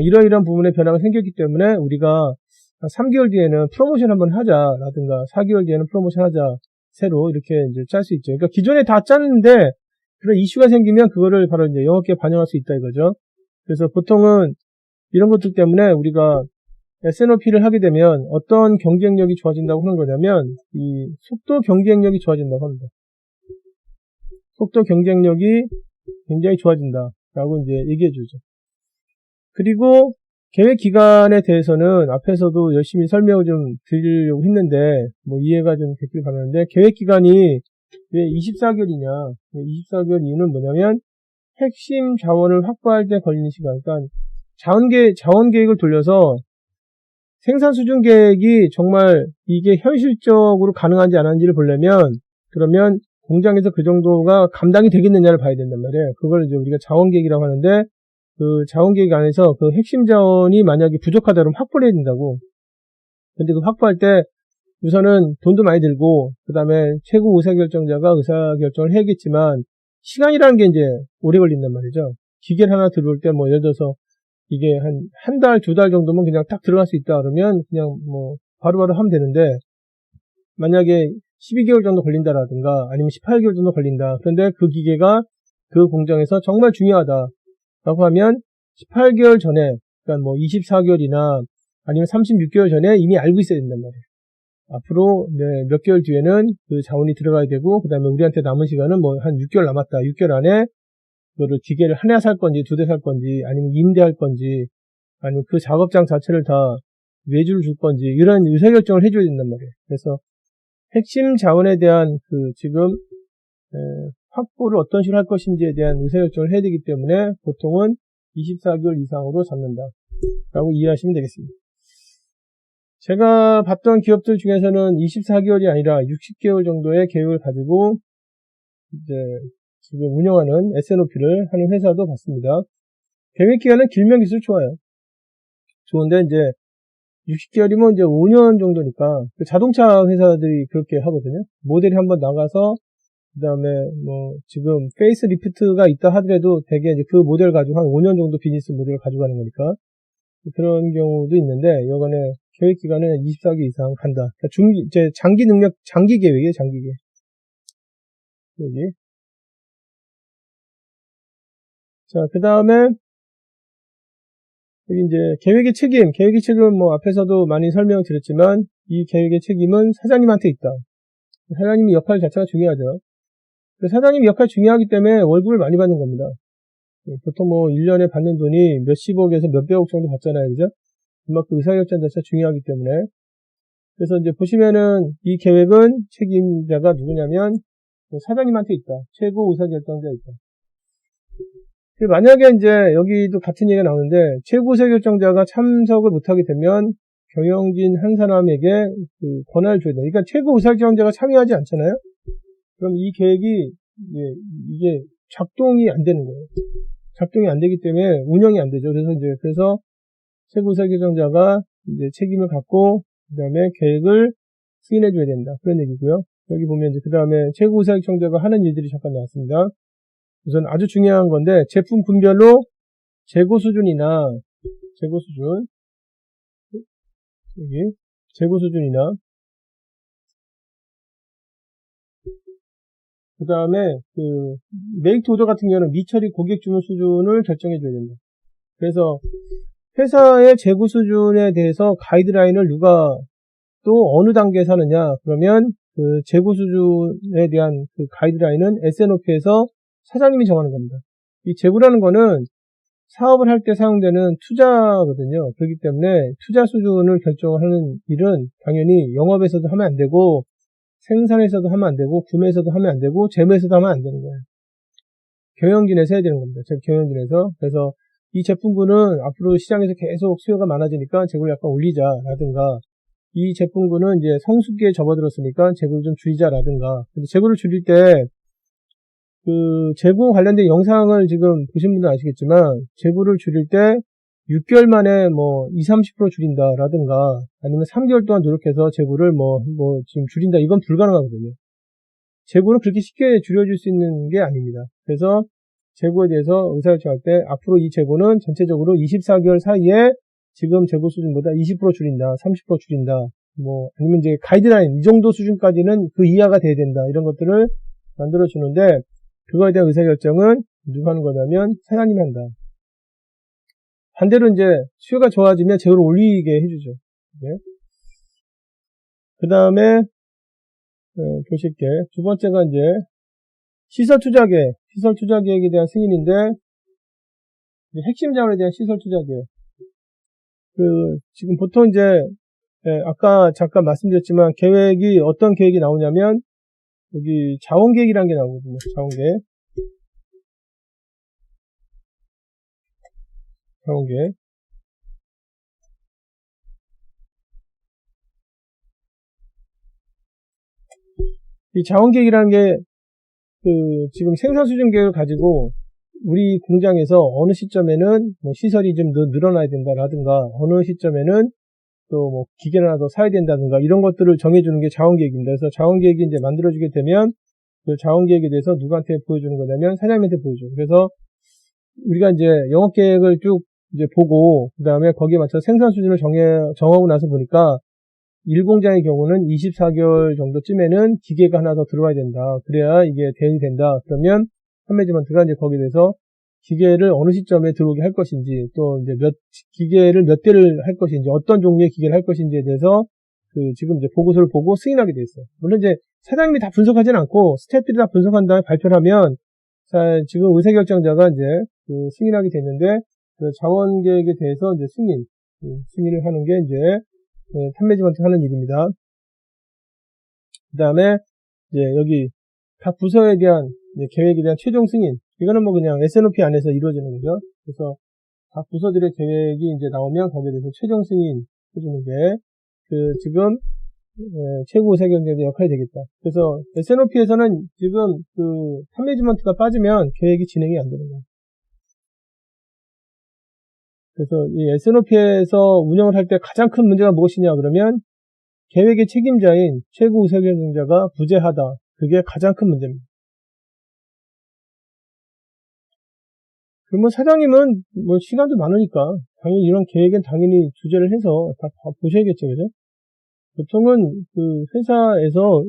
이러이러한 부분에 변화가 생겼기 때문에 우리가 3개월 뒤에는 프로모션 한번 하자라든가 4개월 뒤에는 프로모션 하자, 새로 이렇게 이제 짤 수 있죠. 그러니까 기존에 다 짰는데 그런 이슈가 생기면 그거를 바로 이제 영업계에 반영할 수 있다 이거죠. 그래서 보통은 이런 것들 때문에 우리가 S&OP를 하게 되면 어떤 경쟁력이 좋아진다고 하는 거냐면 이 속도 경쟁력이 좋아진다고 합니다. 속도 경쟁력이 굉장히 좋아진다라고 이제 얘기해 주죠. 그리고 계획 기간에 대해서는 앞에서도 열심히 설명을 좀 드리려고 했는데 뭐 이해가 좀 됐길 바라는데, 계획 기간이 왜 24개월이냐, 24개월 이유는 뭐냐면 핵심 자원을 확보할 때 걸리는 시간, 그러니까 자원 계획을 돌려서 생산 수준 계획이 정말 이게 현실적으로 가능한지 안 하는지를 보려면, 그러면 공장에서 그 정도가 감당이 되겠느냐를 봐야 된단 말이에요. 그걸 이제 우리가 자원 계획이라고 하는데, 그 자원 계획 안에서 그 핵심 자원이 만약에 부족하다 그러면 확보를 해야 된다고. 근데 그 확보할 때 우선은 돈도 많이 들고, 그 다음에 최고 의사결정자가 의사결정을 해야겠지만, 시간이라는 게 이제 오래 걸린단 말이죠. 기계를 하나 들어올 때 뭐 예를 들어서 이게 한 달, 두 달 정도면 그냥 딱 들어갈 수 있다 그러면 그냥 뭐 바로바로 하면 되는데, 만약에 12개월 정도 걸린다라든가 아니면 18개월 정도 걸린다. 그런데 그 기계가 그 공장에서 정말 중요하다라고 하면 18개월 전에, 그러니까 뭐 24개월이나 아니면 36개월 전에 이미 알고 있어야 된단 말이에요. 앞으로 몇 개월 뒤에는 그 자원이 들어가야 되고, 그 다음에 우리한테 남은 시간은 뭐 한 6개월 남았다. 6개월 안에 그거를 기계를 하나 살 건지 두 대 살 건지 아니면 임대할 건지 아니면 그 작업장 자체를 다 외주를 줄 건지 이런 의사결정을 해줘야 된단 말이에요. 그래서 핵심 자원에 대한 그 지금 확보를 어떤 식으로 할 것인지에 대한 의사결정을 해야 되기 때문에 보통은 24개월 이상으로 잡는다 라고 이해하시면 되겠습니다. 제가 봤던 기업들 중에서는 24개월이 아니라 60개월 정도의 계획을 가지고 이제 지금 운영하는 S&OP를 하는 회사도 봤습니다. 계획 기간은 길면 길수록 좋아요. 좋은데 이제 60개월이면 이제 5년 정도니까 자동차 회사들이 그렇게 하거든요. 모델이 한번 나가서 그 다음에 뭐 지금 페이스 리프트가 있다 하더라도 대개 이제 그 모델 가지고 한 5년 정도 비즈니스 모델을 가지고 가는 거니까 그런 경우도 있는데, 여간에 계획 기간은 24개월 이상 간다. 그러니까 이제 장기 능력, 장기 계획이에요, 장기 계획. 여기. 자, 그 다음에, 여기 이제 계획의 책임은 뭐 앞에서도 많이 설명을 드렸지만, 이 계획의 책임은 사장님한테 있다. 사장님 역할 자체가 중요하죠. 사장님 역할이 중요하기 때문에 월급을 많이 받는 겁니다. 보통 뭐 1년에 받는 돈이 몇십억에서 몇백억 정도 받잖아요. 그죠? 그만큼 의사결정 자체가 중요하기 때문에. 그래서 이제 보시면은 이 계획은 책임자가 누구냐면 사장님한테 있다. 최고 의사결정자 있다. 만약에 이제 여기도 같은 얘기가 나오는데, 최고 의사결정자가 참석을 못하게 되면 경영진 한 사람에게 그 권한을 줘야 된다. 그러니까 최고 의사결정자가 참여하지 않잖아요? 그럼 이 계획이, 이게 작동이 안 되는 거예요. 작동이 안 되기 때문에 운영이 안 되죠. 그래서 최고 의사결정자가 이제 책임을 갖고, 그 다음에 계획을 승인해줘야 된다. 그런 얘기고요. 여기 보면 이제 그 다음에 최고 의사결정자가 하는 일들이 잠깐 나왔습니다. 우선 아주 중요한 건데, 제품 분별로 재고 수준이나, 재고 수준, 여기, 재고 수준이나, 그 다음에, 메이크 오더 같은 경우는 미처리 고객 주문 수준을 결정해줘야 된다. 그래서, 회사의 재고 수준에 대해서 가이드라인을 누가 또 어느 단계에서 하느냐, 그러면 그 재고 수준에 대한 그 가이드라인은 S&OP에서 사장님이 정하는 겁니다. 이 재고라는 거는 사업을 할 때 사용되는 투자거든요. 그렇기 때문에 투자 수준을 결정하는 일은 당연히 영업에서도 하면 안 되고, 생산에서도 하면 안 되고, 구매에서도 하면 안 되고, 재무에서도 하면 안 되는 거예요. 경영진에서 해야 되는 겁니다. 경영진에서. 그래서 이 제품군은 앞으로 시장에서 계속 수요가 많아지니까 재고를 약간 올리자라든가, 이 제품군은 이제 성숙기에 접어들었으니까 재고를 좀 줄이자라든가. 근데 재고를 줄일 때, 재고 관련된 영상을 지금 보신 분들은 아시겠지만, 재고를 줄일 때 6개월 만에 20-30% 줄인다라든가, 아니면 3개월 동안 노력해서 재고를 지금 줄인다. 이건 불가능하거든요. 재고는 그렇게 쉽게 줄여줄 수 있는 게 아닙니다. 그래서 재고에 대해서 의사결정할 때, 앞으로 이 재고는 전체적으로 24개월 사이에 지금 재고 수준보다 20% 줄인다, 30% 줄인다, 아니면 이제 가이드라인, 이 정도 수준까지는 그 이하가 돼야 된다. 이런 것들을 만들어주는데, 그거에 대한 의사결정은 누가 하는 거냐면 사장님이 한다. 반대로 이제 수요가 좋아지면 재고를 올리게 해주죠. 네. 그 다음에 보실게. 두 번째가 이제 시설 투자 계획에 대한 승인인데, 핵심 자원에 대한 시설 투자 계획. 지금 보통 이제 아까 잠깐 말씀드렸지만 계획이 어떤 계획이 나오냐면 여기 자원계획이라는 게 나오거든요. 자원계획. 이 자원계획이라는 게 지금 생산 수준 계획을 가지고 우리 공장에서 어느 시점에는 시설이 좀 늘어나야 된다라든가, 어느 시점에는 또 기계를 하나 더 사야 된다든가, 이런 것들을 정해주는 게 자원계획입니다. 그래서 자원계획이 이제 만들어지게 되면 그 자원계획에 대해서 누구한테 보여주는 거냐면 사장님한테 보여줘요. 그래서 우리가 이제 영업계획을 쭉 이제 보고, 그 다음에 거기에 맞춰서 생산 수준을 정하고 나서 보니까 1공장의 경우는 24개월 정도쯤에는 기계가 하나 더 들어와야 된다. 그래야 이게 대응이 된다. 그러면 판매지먼트가 이제 거기에 대해서 기계를 어느 시점에 들어오게 할 것인지, 또 이제 기계를 몇 대를 할 것인지, 어떤 종류의 기계를 할 것인지에 대해서 지금 이제 보고서를 보고 승인하게 돼 있어요. 물론 이제 사장님이 다 분석하지는 않고 스태프들이 다 분석한 다음에 발표를 하면, 지금 의사결정자가 이제 승인하게 됐는데, 자원 계획에 대해서 이제 승인을 하는 게 이제 판매지먼트가 하는 일입니다. 그 다음에 이제 여기 각 부서에 대한 계획에 대한 최종 승인. 이거는 그냥 S&OP 안에서 이루어지는 거죠. 그래서 각 부서들의 계획이 이제 나오면 거기에 대해서 최종 승인 해주는 게 지금 최고 의사결정자의 역할이 되겠다. 그래서 S&OP에서는 지금 판매지먼트가 빠지면 계획이 진행이 안 되는 거예요. 그래서 이 S&OP에서 운영을 할 때 가장 큰 문제가 무엇이냐 그러면 계획의 책임자인 최고 의사결정자가 부재하다. 그게 가장 큰 문제입니다. 그러면 사장님은 시간도 많으니까 당연히 이런 계획엔 당연히 주재를 해서 다 보셔야겠죠, 그죠? 보통은 회사에서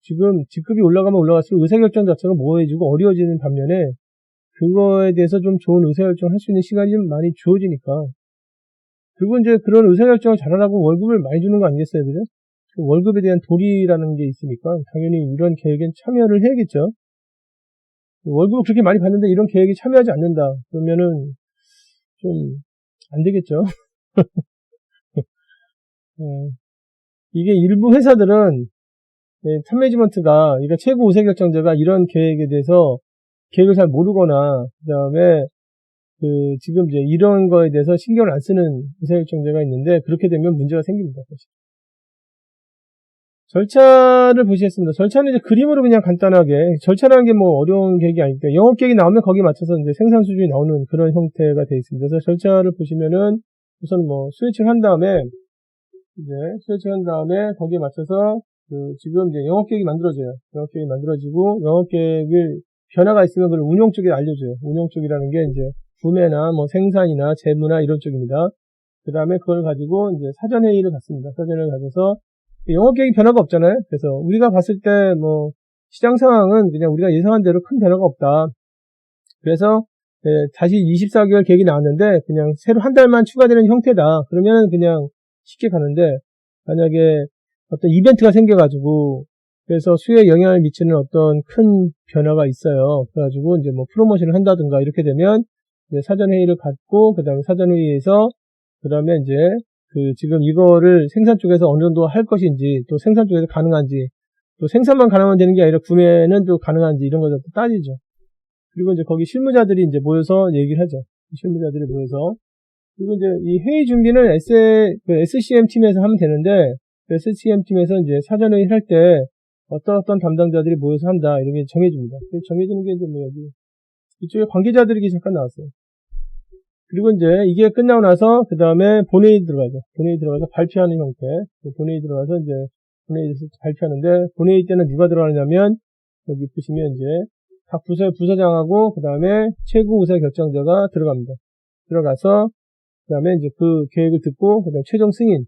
지금 직급이 올라가면 올라갈수록 의사결정 자체가 모호해지고 어려워지는 반면에 그거에 대해서 좀 좋은 의사결정을 할 수 있는 시간이 좀 많이 주어지니까, 그리고 이제 그런 의사결정을 잘하라고 월급을 많이 주는 거 아니겠어요, 그죠? 월급에 대한 도리라는 게 있으니까 당연히 이런 계획엔 참여를 해야겠죠. 월급을 그렇게 많이 받는데 이런 계획에 참여하지 않는다 그러면은 좀 안 되겠죠. 이게 일부 회사들은 판매지먼트가, 그러니까 최고 의사결정자가 이런 계획에 대해서 계획을 잘 모르거나, 그 다음에 지금 이제 이런 거에 대해서 신경을 안 쓰는 의사결정자가 있는데, 그렇게 되면 문제가 생깁니다, 사실. 절차를 보시겠습니다. 절차는 이제 그림으로 그냥 간단하게, 절차라는 게 뭐 어려운 계획이 아니니까, 영업계획이 나오면 거기에 맞춰서 이제 생산 수준이 나오는 그런 형태가 되어 있습니다. 그래서 절차를 보시면은, 우선 뭐, 스위칭 한 다음에, 이제, 스위칭 한 다음에, 거기에 맞춰서, 지금 이제 영업계획이 만들어져요. 영업계획이 만들어지고, 영업계획을, 변화가 있으면 그걸 운용 쪽에 알려줘요. 운용 쪽이라는 게 이제, 구매나 뭐 생산이나 재무나 이런 쪽입니다. 그 다음에 그걸 가지고 이제 사전회의를 갖습니다. 사전회의를 가져서, 영업계획이 변화가 없잖아요. 그래서 우리가 봤을 때 뭐 시장 상황은 그냥 우리가 예상한 대로 큰 변화가 없다. 그래서 다시 24개월 계획이 나왔는데 그냥 새로 한 달만 추가되는 형태다. 그러면 그냥 쉽게 가는데, 만약에 어떤 이벤트가 생겨가지고 그래서 수요에 영향을 미치는 어떤 큰 변화가 있어요. 그래가지고 이제 뭐 프로모션을 한다든가 이렇게 되면 이제 사전회의를 갖고 그 다음에 사전회의에서 그 다음에 이제 지금 이거를 생산 쪽에서 어느 정도 할 것인지, 또 생산 쪽에서 가능한지, 또 생산만 가능하면 되는 게 아니라 구매는 또 가능한지 이런 것도 따지죠. 그리고 이제 거기 실무자들이 이제 모여서 얘기를 하죠. 실무자들이 모여서. 그리고 이제 이 회의 준비는 SCM 팀에서 하면 되는데, SCM 팀에서 이제 사전회의 할 때 어떤 담당자들이 모여서 한다. 이런 게 정해집니다. 정해지는 게 이제 뭐 여기, 이쪽에 관계자들이 잠깐 나왔어요. 그리고 이제 이게 끝나고 나서 그 다음에 본회의 들어가죠. 본회의 들어가서 발표하는 형태. 본회의 들어가서 이제 본회의에서 발표하는데, 본회의 때는 누가 들어가느냐면 여기 보시면 이제 각 부서장하고 그 다음에 최고 의사결정자가 들어갑니다. 들어가서 그 다음에 이제 그 계획을 듣고 그 다음에 최종 승인.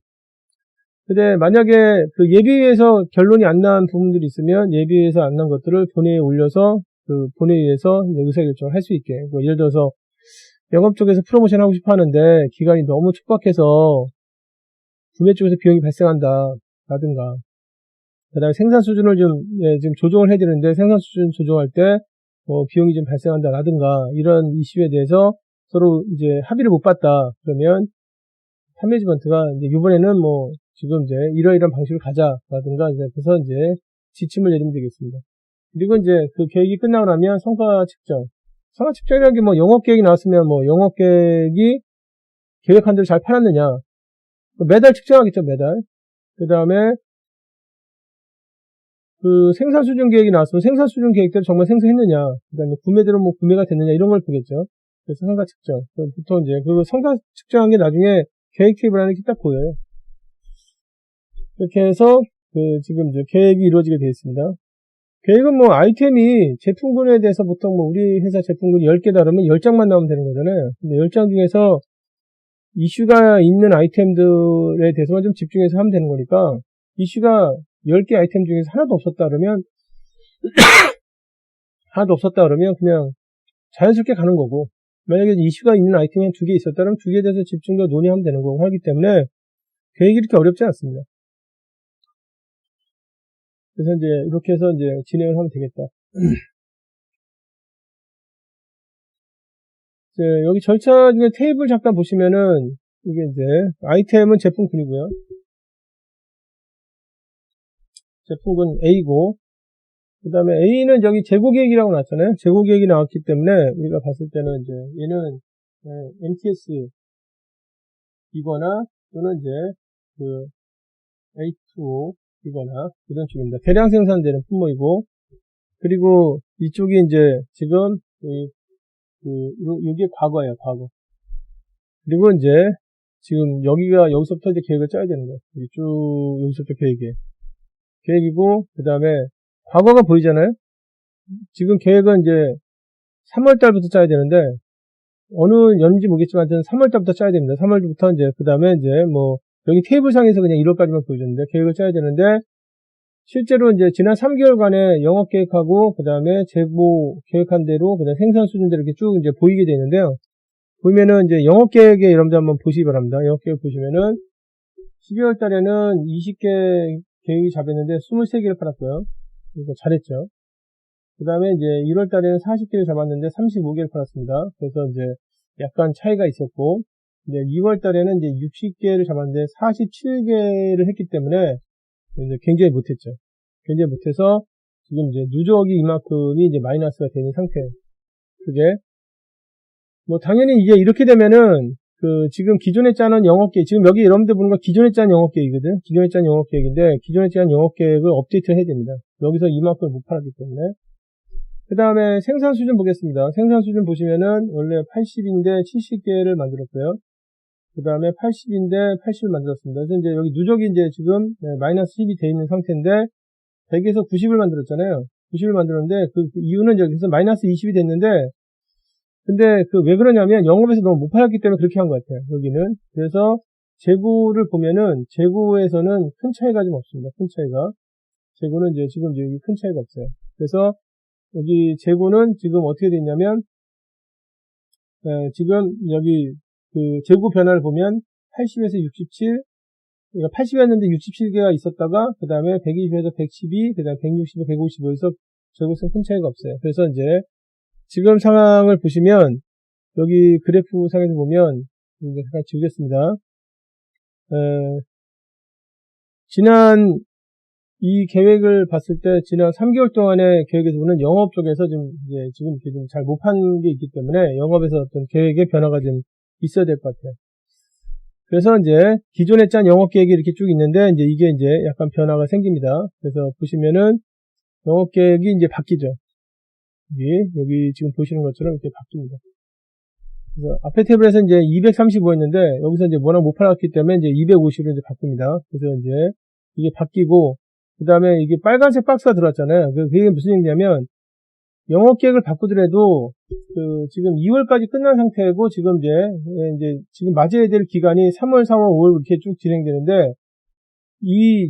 근데 만약에 그 예비회에서 결론이 안 난 부분들이 있으면 예비회에서 안 난 것들을 본회의에 올려서 본회의에서 의사결정을 할 수 있게. 뭐 예를 들어서 영업 쪽에서 프로모션 하고 싶어 하는데 기간이 너무 촉박해서 구매 쪽에서 비용이 발생한다 라든가, 그 다음에 생산 수준을 지금 조정을 해야 되는데 생산 수준 조정할 때 비용이 좀 발생한다 라든가, 이런 이슈에 대해서 서로 이제 합의를 못 봤다. 그러면 판매지먼트가 이제 이번에는 뭐 지금 이제 이러이러한 방식으로 가자 라든가, 이제 그래서 이제 지침을 내리면 되겠습니다. 그리고 이제 그 계획이 끝나고 나면 성과 측정. 성과 측정이라는 게 뭐 영업계획이 나왔으면 뭐 영업계획이 계획한 대로 잘 팔았느냐. 매달 측정하겠죠, 매달. 그 다음에 생산 수준 계획이 나왔으면 생산 수준 계획대로 정말 생산했느냐. 그 다음에 구매대로 뭐 구매가 됐느냐, 이런 걸 보겠죠. 그래서 성과 측정. 보통 이제 성과 측정한 게 나중에 계획 테이블 안에 딱 보여요. 이렇게 해서 지금 이제 계획이 이루어지게 되어 있습니다. 계획은 뭐 아이템이 제품군에 대해서 보통 뭐 우리 회사 제품군이 10개다 그러면 10장만 나오면 되는 거잖아요. 근데 10장 중에서 이슈가 있는 아이템들에 대해서만 좀 집중해서 하면 되는 거니까, 이슈가 10개 아이템 중에서 하나도 없었다 그러면 그냥 자연스럽게 가는 거고, 만약에 이슈가 있는 아이템이 한 2개 있었다면 2개에 대해서 집중적으로 논의하면 되는 거고 하기 때문에 계획이 이렇게 어렵지 않습니다. 그래서 이제 이렇게 해서 이제 진행을 하면 되겠다. 이제 여기 절차 중에 테이블 잠깐 보시면은 이게 이제 아이템은 제품군이고요. 제품군 A고, 그 다음에 A는 여기 재고계획이라고 나왔잖아요. 재고계획이 나왔기 때문에 우리가 봤을 때는 이제 얘는 MTS 이거나 또는 이제 A2O 이거나 이런 쪽입니다. 대량 생산되는 품목이고, 그리고 이쪽이 이제 지금 요게 과거예요, 과거. 그리고 이제 지금 여기서부터 이제 계획을 짜야 되는 거예요. 쭉 여기서부터 계획이고, 그 다음에 과거가 보이잖아요. 지금 계획은 이제 3월달부터 짜야 되는데, 어느 연인지 모르겠지만 3월달부터 짜야 됩니다. 3월부터 이제 그 다음에 이제 뭐 여기 테이블상에서 그냥 1월까지만 보여줬는데 계획을 짜야 되는데, 실제로 이제 지난 3개월간의 영업 계획하고 그 다음에 재고 계획한 대로 그다음 생산 수준대로 이렇게 쭉 이제 보이게 되는데요. 보면은 이제 영업 계획에 여러분들 한번 보시기 바랍니다. 영업 계획 보시면은 12월 달에는 20개 계획이 잡혔는데 23개를 팔았고요. 이거 잘했죠. 그 다음에 이제 1월 달에는 40개를 잡았는데 35개를 팔았습니다. 그래서 이제 약간 차이가 있었고, 이제 2월 달에는 이제 60개를 잡았는데 47개를 했기 때문에 이제 굉장히 못했죠. 굉장히 못해서 지금 이제 누적이 이만큼이 이제 마이너스가 되는 상태예요. 그게. 뭐 당연히 이게 이렇게 되면은 지금 기존에 짜는 영업계획, 지금 여기 여러분들 보는 거 기존에 짠 영업계획이거든. 기존에 짠 영업계획인데 기존에 짠 영업계획을 업데이트 해야 됩니다. 여기서 이만큼을 못 팔았기 때문에. 그 다음에 생산 수준 보겠습니다. 생산 수준 보시면은 원래 80인데 70개를 만들었고요. 그 다음에 80인데 80을 만들었습니다. 그래서 이제 여기 누적이 이제 지금 마이너스 10이 돼 있는 상태인데 100에서 90을 만들었잖아요. 90을 만들었는데 그 이유는 여기서 마이너스 20이 됐는데 근데 왜 그러냐면 영업에서 너무 못 팔았기 때문에 그렇게 한 것 같아요. 여기는. 그래서 재고를 보면은 재고에서는 큰 차이가 좀 없습니다. 큰 차이가. 재고는 이제 지금 여기 큰 차이가 없어요. 그래서 여기 재고는 지금 어떻게 됐냐면 지금 여기 재고 변화를 보면 80에서 67, 그러니까 80이었는데 67개가 있었다가 그 다음에 120에서 112, 그 다음에 160에서 155에서 재고성 큰 차이가 없어요. 그래서 이제 지금 상황을 보시면 여기 그래프 상에서 보면 이제 잠깐 지우겠습니다. 지난 이 계획을 봤을 때 지난 3개월 동안의 계획에서 보는 영업 쪽에서 좀 이제 지금 이렇게 좀 잘 못 판 게 있기 때문에 영업에서 어떤 계획의 변화가 좀 있어야 될 것 같아요. 그래서 이제 기존에 짠 영업 계획이 이렇게 쭉 있는데 이제 이게 이제 약간 변화가 생깁니다. 그래서 보시면은 영업 계획이 이제 바뀌죠. 여기 지금 보시는 것처럼 이렇게 바뀝니다. 그래서 앞에 테이블에서 이제 235였는데 여기서 이제 워낙 못 팔았기 때문에 이제 250으로 이제 바뀝니다. 그래서 이제 이게 바뀌고 그 다음에 이게 빨간색 박스가 들어왔잖아요. 그게 무슨 얘기냐면 영업 계획을 바꾸더라도 지금 2월까지 끝난 상태고 지금 이제 지금 맞아야 될 기간이 3월, 4월, 5월 이렇게 쭉 진행되는데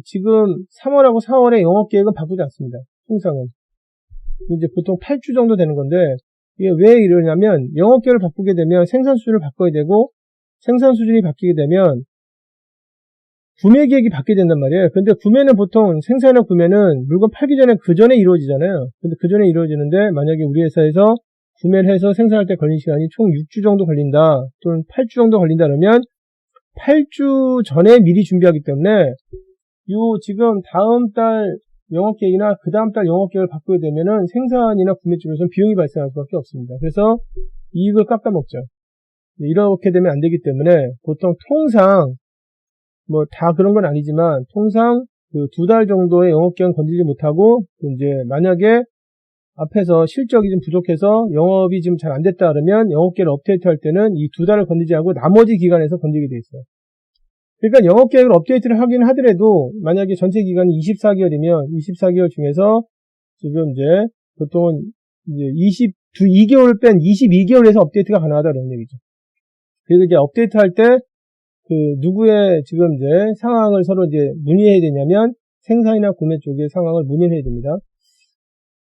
지금 3월하고 4월에 영업 계획은 바꾸지 않습니다. 통상은 이제 보통 8주 정도 되는 건데 이게 왜 이러냐면 영업 계획을 바꾸게 되면 생산 수준을 바꿔야 되고 생산 수준이 바뀌게 되면 구매 계획이 바뀌게 된단 말이에요. 근데 구매는 보통 생산이나 구매는 물건 팔기 전에 그 전에 이루어지잖아요. 근데 그 전에 이루어지는데 만약에 우리 회사에서 구매를 해서 생산할 때 걸리는 시간이 총 6주 정도 걸린다 또는 8주 정도 걸린다 그러면 8주 전에 미리 준비하기 때문에 지금 다음 달 영업계획이나 그 다음 달 영업계획을 바꾸게 되면은 생산이나 구매 쪽에서는 비용이 발생할 수밖에 없습니다. 그래서 이익을 깎아먹죠. 이렇게 되면 안 되기 때문에 보통 통상 뭐 다 그런 건 아니지만 통상 2달 정도의 영업계획은 건드리지 못하고 이제 만약에 앞에서 실적이 좀 부족해서 영업이 지금 잘 안 됐다 그러면 영업계획을 업데이트 할 때는 이 2달을 건드리지 않고 나머지 기간에서 건드리게 돼 있어요. 그러니까 영업계획을 업데이트를 하긴 하더라도 만약에 전체 기간이 24개월이면 24개월 중에서 지금 이제 보통은 이제 2개월 뺀 22개월에서 업데이트가 가능하다는 얘기죠. 그리고 이제 업데이트 할 때 누구의 지금 이제 상황을 서로 이제 문의해야 되냐면 생산이나 구매 쪽의 상황을 문의해야 됩니다.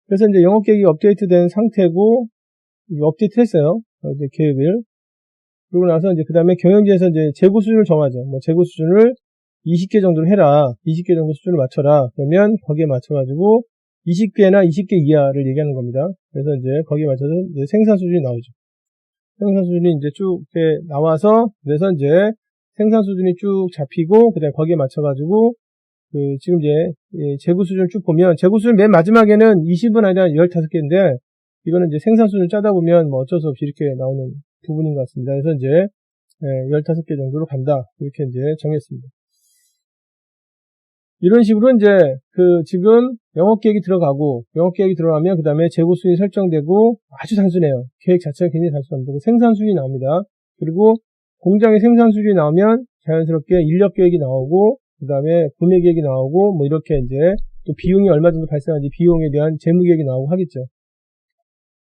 그래서 이제 영업계획이 업데이트된 상태고 업데이트 했어요. 이제 계획을. 그러고 나서 이제 그 다음에 경영지에서 이제 재고 수준을 정하죠. 뭐 재고 수준을 20개 정도로 해라. 20개 정도 수준을 맞춰라. 그러면 거기에 맞춰가지고 20개나 20개 이하를 얘기하는 겁니다. 그래서 이제 거기에 맞춰서 이제 생산 수준이 나오죠. 생산 수준이 이제 쭉 이렇게 나와서 그래서 이제 생산 수준이 쭉 잡히고 그다음에 거기에 맞춰가지고 지금 이제 재고 수준을 쭉 보면 재고 수준 맨 마지막에는 20은 아니라 15개인데 이거는 이제 생산 수준을 짜다 보면 뭐 어쩔 수 없이 이렇게 나오는 부분인 것 같습니다. 그래서 이제 15개 정도로 간다. 이렇게 이제 정했습니다. 이런 식으로 이제 지금 영업계획이 들어가면 그 다음에 재고 수준이 설정되고 아주 단순해요. 계획 자체가 굉장히 단순합니다. 생산 수준이 나옵니다. 그리고 공장의 생산 수준이 나오면 자연스럽게 인력 계획이 나오고 그 다음에 구매 계획이 나오고 뭐 이렇게 이제 또 비용이 얼마 정도 발생하는지 비용에 대한 재무 계획이 나오고 하겠죠.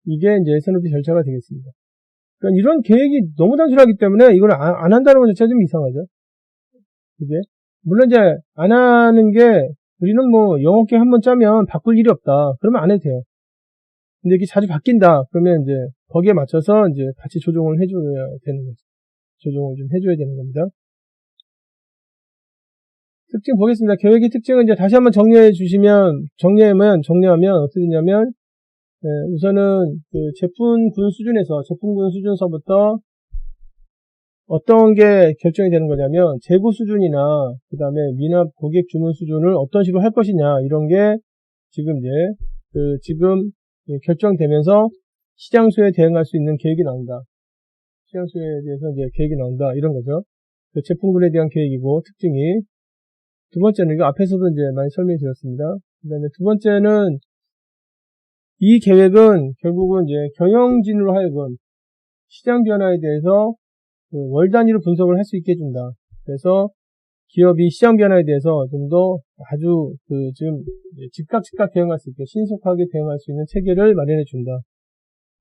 이게 이제 S&OP 절차가 되겠습니다. 그러니까 이런 계획이 너무 단순하기 때문에 이걸 안 한다는 것 자체가 좀 이상하죠. 이게 물론 이제 안 하는 게 우리는 뭐 영업계획 한번 짜면 바꿀 일이 없다. 그러면 안 해도 돼요. 근데 이게 자주 바뀐다. 그러면 이제 거기에 맞춰서 이제 같이 조정을 해줘야 되는 거죠. 조정을 좀 해줘야 되는 겁니다. 특징 보겠습니다. 계획의 특징은 이제 다시 한번 정리하면 어떻게 되냐면 우선은 제품군 수준서부터 어떤 게 결정이 되는 거냐면 재고 수준이나 그 다음에 미납 고객 주문 수준을 어떤 식으로 할 것이냐 이런 게 지금 이제 지금 결정되면서 시장 수에 대응할 수 있는 계획이 나온다. 시장 수요에 대해서 이제 계획이 나온다. 이런 거죠. 그 제품군에 대한 계획이고, 특징이. 두 번째는, 이거 앞에서도 이제 많이 설명해 드렸습니다. 그 다음에 두 번째는, 이 계획은 결국은 이제 경영진으로 하여금 시장 변화에 대해서 월 단위로 분석을 할 수 있게 해준다. 그래서 기업이 시장 변화에 대해서 좀 더 아주 지금 즉각 대응할 수 있게 신속하게 대응할 수 있는 체계를 마련해 준다.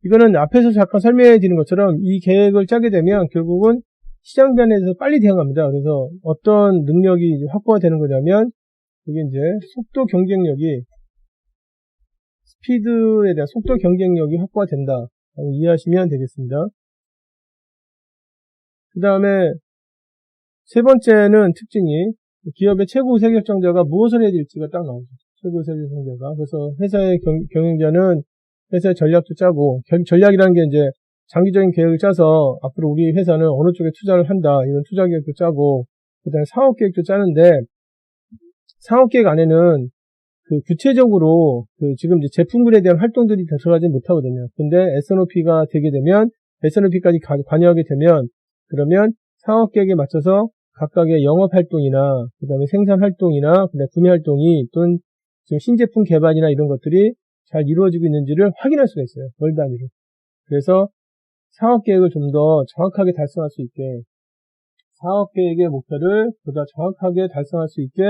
이거는 앞에서 잠깐 설명해 드린 것처럼 이 계획을 짜게 되면 결국은 시장 변화에 대해서 빨리 대응합니다. 그래서 어떤 능력이 확보가 되는 거냐면 이게 이제 속도 경쟁력이 스피드에 대한 속도 경쟁력이 확보가 된다. 이해하시면 되겠습니다. 그 다음에 세 번째는 특징이 기업의 최고 의사결정자가 무엇을 해야 될지가 딱 나오죠. 최고 의사결정자가. 그래서 회사의 경영자는 회사의 전략도 짜고, 전략이라는 게 이제 장기적인 계획을 짜서 앞으로 우리 회사는 어느 쪽에 투자를 한다. 이런 투자 계획도 짜고, 그 다음에 사업 계획도 짜는데, 사업 계획 안에는 구체적으로 지금 이제 제품군에 대한 활동들이 들어가지 못하거든요. 근데 S&OP가 되게 되면, S&OP까지 관여하게 되면, 그러면 사업 계획에 맞춰서 각각의 영업 활동이나, 그 다음에 생산 활동이나, 그 다음에 구매 활동이 또는 지금 신제품 개발이나 이런 것들이 잘 이루어지고 있는지를 확인할 수가 있어요. 월 단위로. 그래서 사업 계획을 좀 더 정확하게 달성할 수 있게, 사업 계획의 목표를 보다 정확하게 달성할 수 있게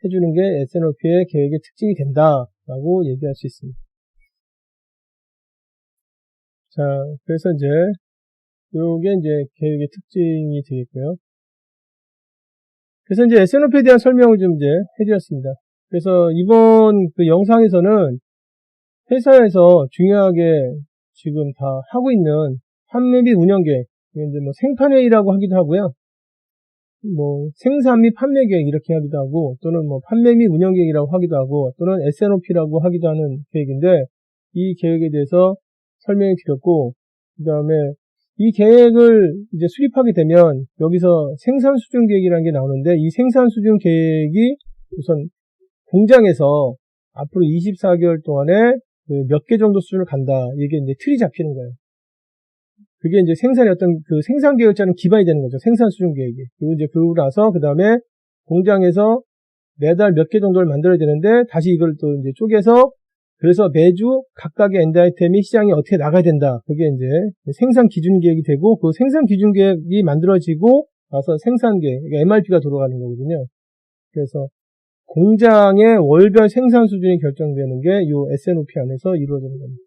해주는 게 S&OP의 계획의 특징이 된다라고 얘기할 수 있습니다. 자, 그래서 이제 요게 이제 계획의 특징이 되겠고요. 그래서 이제 S&OP에 대한 설명을 좀 이제 해드렸습니다. 그래서 이번 영상에서는 회사에서 중요하게 지금 다 하고 있는 판매 및 운영 계획, 이제 뭐 생판회의라고 하기도 하고요. 뭐 생산 및 판매 계획 이렇게 하기도 하고, 또는 뭐 판매 및 운영 계획이라고 하기도 하고, 또는 S&OP라고 하기도 하는 계획인데, 이 계획에 대해서 설명해 드렸고, 그 다음에 이 계획을 이제 수립하게 되면 여기서 생산 수준 계획이라는 게 나오는데, 이 생산 수준 계획이 우선 공장에서 앞으로 24개월 동안에 몇 개 정도 수준을 간다. 이게 이제 틀이 잡히는 거예요. 그게 이제 생산의 어떤 생산 계획을 짜는 기반이 되는 거죠. 생산 수준 계획이. 그리고 이제 그러고 나서 그 다음에 공장에서 매달 몇 개 정도를 만들어야 되는데, 다시 이걸 또 이제 쪼개서, 그래서 매주 각각의 엔드 아이템이 시장에 어떻게 나가야 된다. 그게 이제 생산 기준 계획이 되고, 그 생산 기준 계획이 만들어지고 나서 생산 계획, 그러니까 MRP가 돌아가는 거거든요. 그래서 공장의 월별 생산 수준이 결정되는 게 이 S&OP 안에서 이루어지는 겁니다.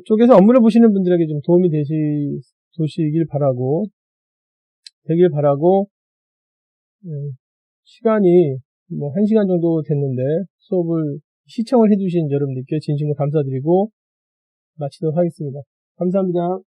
쪽에서 업무를 보시는 분들에게 좀 도움이 되시길 바라고, 시간이 뭐 1시간 정도 됐는데 수업을 시청을 해주신 여러분들께 진심으로 감사드리고 마치도록 하겠습니다. 감사합니다.